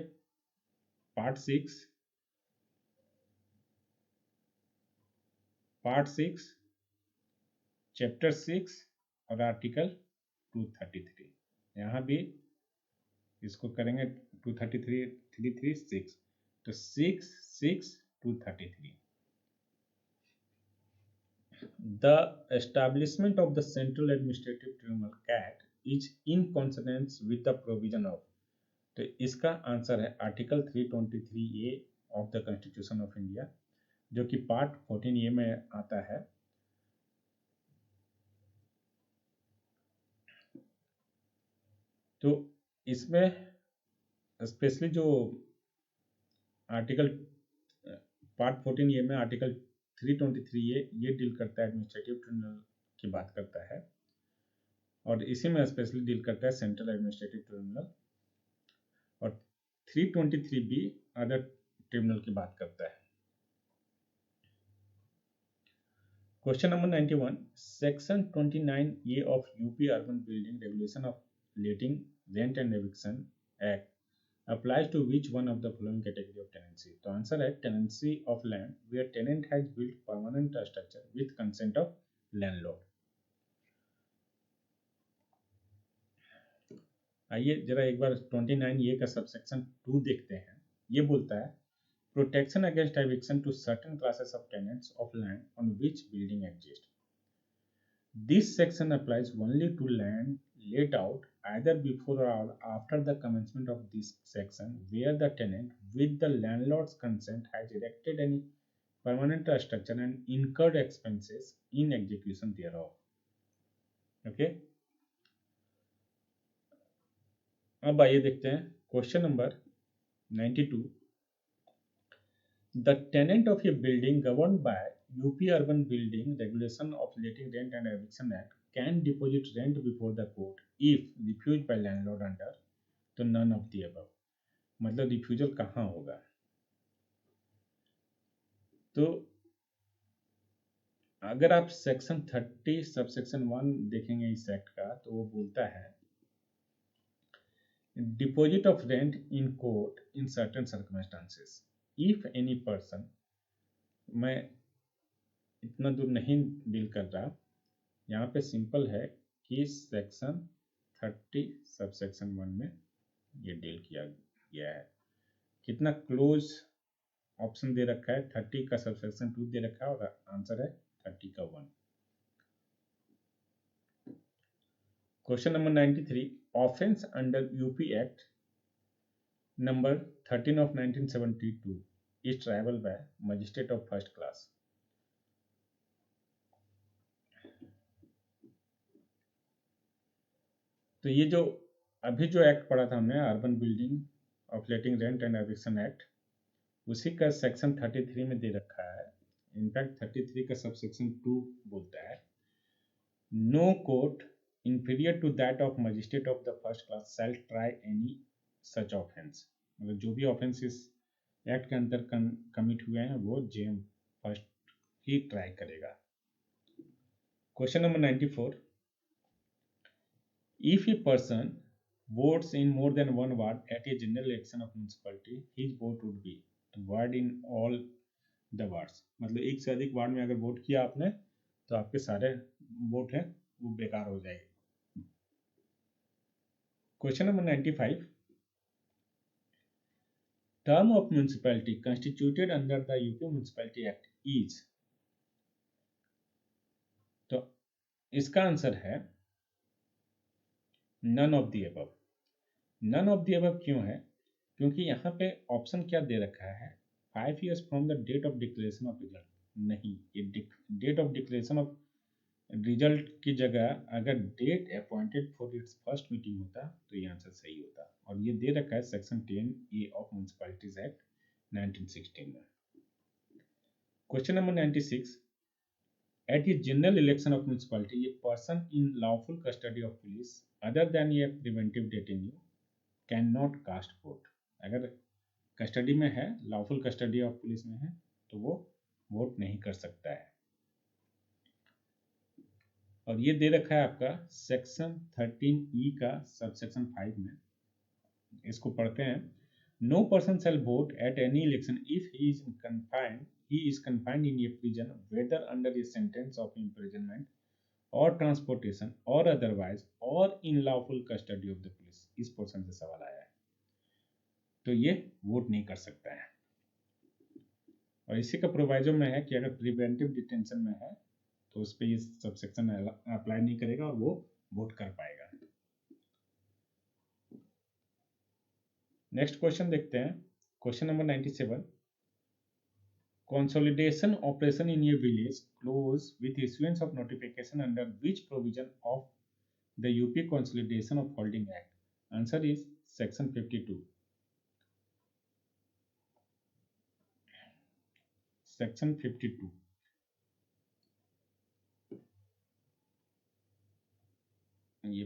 पार्ट 6 चैप्टर 6 और आर्टिकल 233, यहाँ भी इसको करेंगे 233 तो 6 233। The establishment of the Central Administrative Tribunal CAT is in consonance with the provision of, तो इसका आंसर है article 323A of the constitution of India, जो कि पार्ट 14A में आता है। तो इसमें स्पेशली जो आर्टिकल पार्ट 14A में आर्टिकल 323A ये डील करता है एडमिनिस्ट्रेटिव ट्रिब्यूनल की बात करता है, और इसी में स्पेशली डील करता है सेंट्रल एडमिनिस्ट्रेटिव ट्रिब्यूनल, और 323B अदर ट्रिब्यूनल की बात करता है। Question number 91. Section 29A of UP Urban Building Regulation of Letting, Rent and Eviction Act applies to which one of the following category of tenancy? तो आंसर है tenancy of land where tenant has built permanent structure with consent of landlord. आइए जरा एक बार 29A का सबसेक्शन 2 देखते हैं. ये बोलता है protection against eviction to certain classes of tenants of land on which building exists. This section applies only to land let out either before or after the commencement of this section where the tenant with the landlord's consent has erected any permanent structure and incurred expenses in execution thereof. Okay. अब आइए देखते हैं question number 92. The tenant of a building governed by UP Urban Building Regulation of Letting, Rent and Eviction Act can deposit rent before the court if refused by landlord under तो none of the above. मतलब रिफ्यूजल कहाँ होगा? तो अगर आप सेक्शन 30 सबसेक्शन 1 देखेंगे इस एक्ट का तो वो बोलता है deposit of rent in court in certain circumstances if any person. मैं इतना दूर नहीं डील कर रहा, यहाँ पे सिंपल है कि सेक्शन 30 सबसेक्शन 1 में ये डील किया गया है. कितना क्लोज ऑप्शन दे रखा है, 30 का सबसेक्शन 2 दे रखा है और आंसर है 30 का 1. Question number 93. Offence under UP act number 13 of 1972 is triable by magistrate of first class. तो ये जो अभी जो एक्ट पढ़ा था हमने urban building of letting rent and eviction act, उसी का सेक्शन 33 में दे रखा है. इनफैक्ट 33 का सबसेक्शन 2 बोलता है no court inferior to that of magistrate of the first class shall try any such offense. मतलब जो भी ऑफेंस इस एक्ट के अंदर कमिट हुए हैं वो जेएम फर्स्ट ही ट्राई करेगा. Question number 94. If a person votes in more than one ward at a general election of municipality, his vote would be ward in all the wards. मतलब एक से अधिक वार्ड में अगर वोट किया आपने तो आपके सारे वोट हैं वो बेकार हो जाएंगे. Question number 95. Term of municipality constituted under the UP Municipality Act is. तो इसका आंसर है none of the above. None of the above क्यों है? क्योंकि यहाँ पे ऑप्शन क्या दे रखा है 5 years from the date of declaration of result. नहीं, ये date of declaration of result की जगह अगर date appointed for its first meeting होता तो ये आंसर सही होता. और ये दे रखा है section 10A of municipalities act 1916 में. Question number 96. At a general election of municipality a person in lawful custody of police other than a preventive detenu can not cast vote. अगर कस्टडी में है, लॉफुल कस्टडी ऑफ पुलिस में है, तो वो वोट नहीं कर सकता है. और ये दे रखा है आपका सेक्शन 13E का सबसेक्शन 5 में. इसको पढ़ते हैं. No person shall vote at any election if he is confined in a prison whether under a sentence of imprisonment or transportation or otherwise or in lawful custody of the police. इस पोर्शन से सवाल आया है, तो ये वोट नहीं कर सकता है. और इसी का प्रोवाइजो में है कि अगर प्रिवेंटिव डिटेंशन में है तो उस पर ये सबसेक्शन अप्लाई नहीं करेगा और वो वोट कर पाएगा. नेक्स्ट क्वेश्चन देखते हैं. Question number 97. Consolidation operation in a village close with issuance of notification under which provision of the UP consolidation of holding act. Answer is section 52. Section 52. ये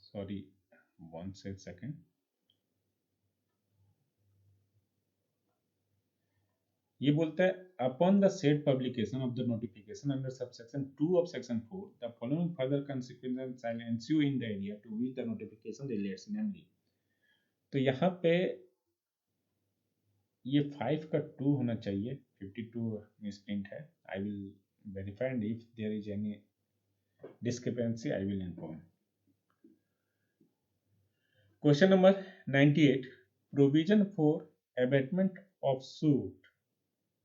सॉरी 1 सेकेंड. ये बोलता है upon the said publication of the notification under subsection 2 of section 4 the following further consequences shall ensue in the area to which the notification relates, namely। तो यहाँ पे ये 5 का 2 होना चाहिए, 52 मिसप्रिंट है। I will verify and if there is any discrepancy I will inform। Question number 98, provision for abatement of suit।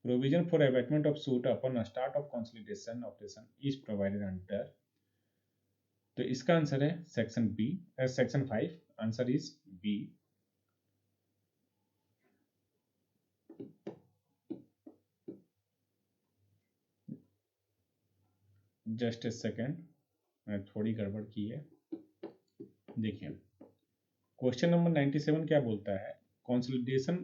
Provision for abatement of suit upon a start of consolidation operation is provided under। तो इसका आंसर है section B, section 5। Answer is B. Just a second, मैंने थोड़ी गड़बड़ की है। देखिए क्वेश्चन नंबर 97 क्या बोलता है, consolidation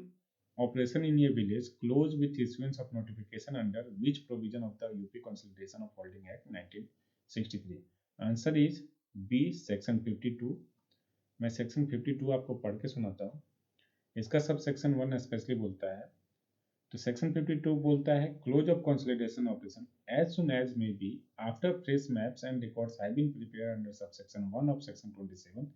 operation in a village close with issuance of notification under which provision of the UP consolidation of holding act 1963। Answer is B, section 52। मैं सेक्शन 52 आपको पढ़ के सुनाता हूँ। इसका सब सेक्शन 1 स्पेशली बोलता है। तो सेक्शन 52 बोलता है close of consolidation operation as soon as may be after fresh maps and records have been prepared under subsection 1 of section 27,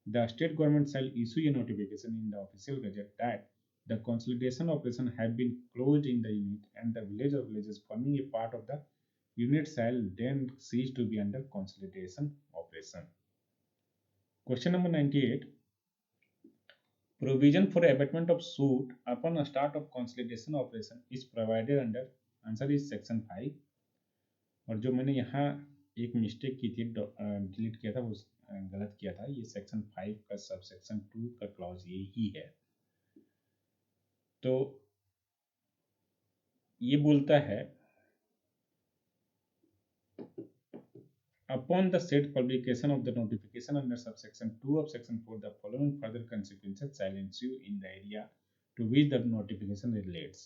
the state government shall issue a notification in the official gazette that the consolidation operation have been closed in the unit and the village or villages forming a part of the unit shall then cease to be under consolidation operation। Question number 98, provision for abatement of suit upon a start of consolidation operation is provided under। Answer is section 5। और जो मैंने यहाँ एक मिस्टेक की थी, डिलीट किया था, वो गलत किया था। ये सेक्शन 5 का सब सेक्शन 2 का क्लॉज ये ही है। तो ये बोलता है upon the said publication of the notification under subsection 2 of section 4 the following further consequences shall ensue in the area to which the notification relates।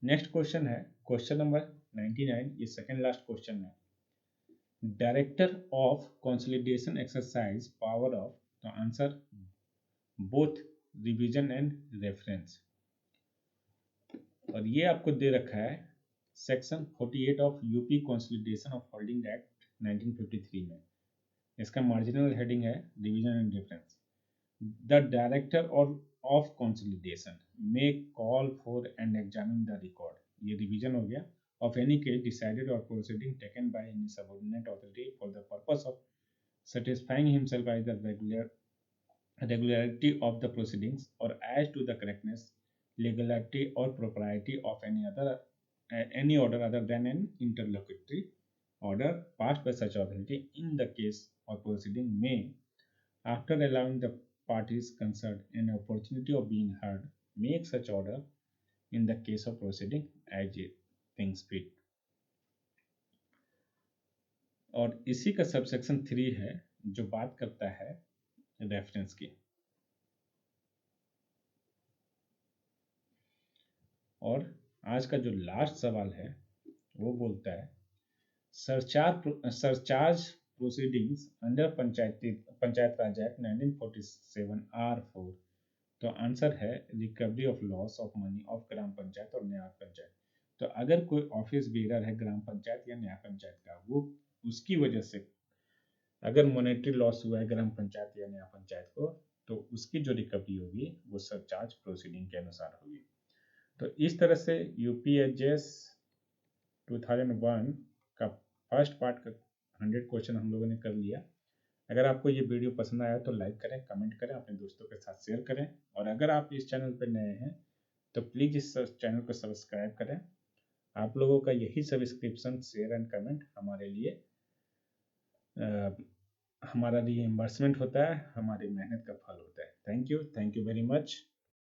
Next question है क्वेश्चन नंबर 99, ये सेकंड लास्ट क्वेश्चन है। Director of consolidation exercise power of. तो answer both revision and reference. और ये आपको दे रखा है section 48 of UP consolidation of holding act 1953 में। इसका मार्जिनल हेडिंग है revision and reference. The director or of consolidation may call for and examine the record, ये रिवीजन हो गया, of any case decided or proceeding taken by any subordinate authority for the purpose of satisfying himself by the regularity of the proceedings or as to the correctness, legality or propriety of any order other than an interlocutory order passed by such authority in the case or proceeding may, after allowing the parties concerned an opportunity of being heard, make such order in the case of proceeding as it thinks fit। और इसी का सबसेक्शन 3 है जो बात करता है रेफरेंस की। और आज का जो लास्ट सवाल है वो बोलता है surcharge proceedings under Panchayat Raj act 1947 R4। तो आंसर है recovery of loss of money of ग्राम पंचायत और न्याय पंचायत। तो अगर कोई ऑफिस बेरर है ग्राम पंचायत या न्याय पंचायत का, वो उसकी वजह से अगर मॉनेटरी लॉस हुआ है ग्राम पंचायत या न्याय पंचायत को, तो उसकी जो रिकवरी होगी वो सरचार्ज प्रोसीडिंग के अनुसार होगी। तो इस तरह से यूपीएसएस 2001 का फर्स्ट पार्ट का 100 क्वेश्चन हम लोगों ने कर लिया। अगर आपको ये वीडियो पसंद आया तो लाइक करें, कमेंट करें, अपने दोस्तों के साथ शेयर करें। और अगर आप इस चैनल पर नए हैं तो प्लीज़ इस चैनल को सब्सक्राइब करें। आप लोगों का यही सब्सक्रिप्शन, शेयर एंड कमेंट हमारे लिए हमारा रिइंबर्समेंट होता है, हमारी मेहनत का फल होता है। Thank you very much.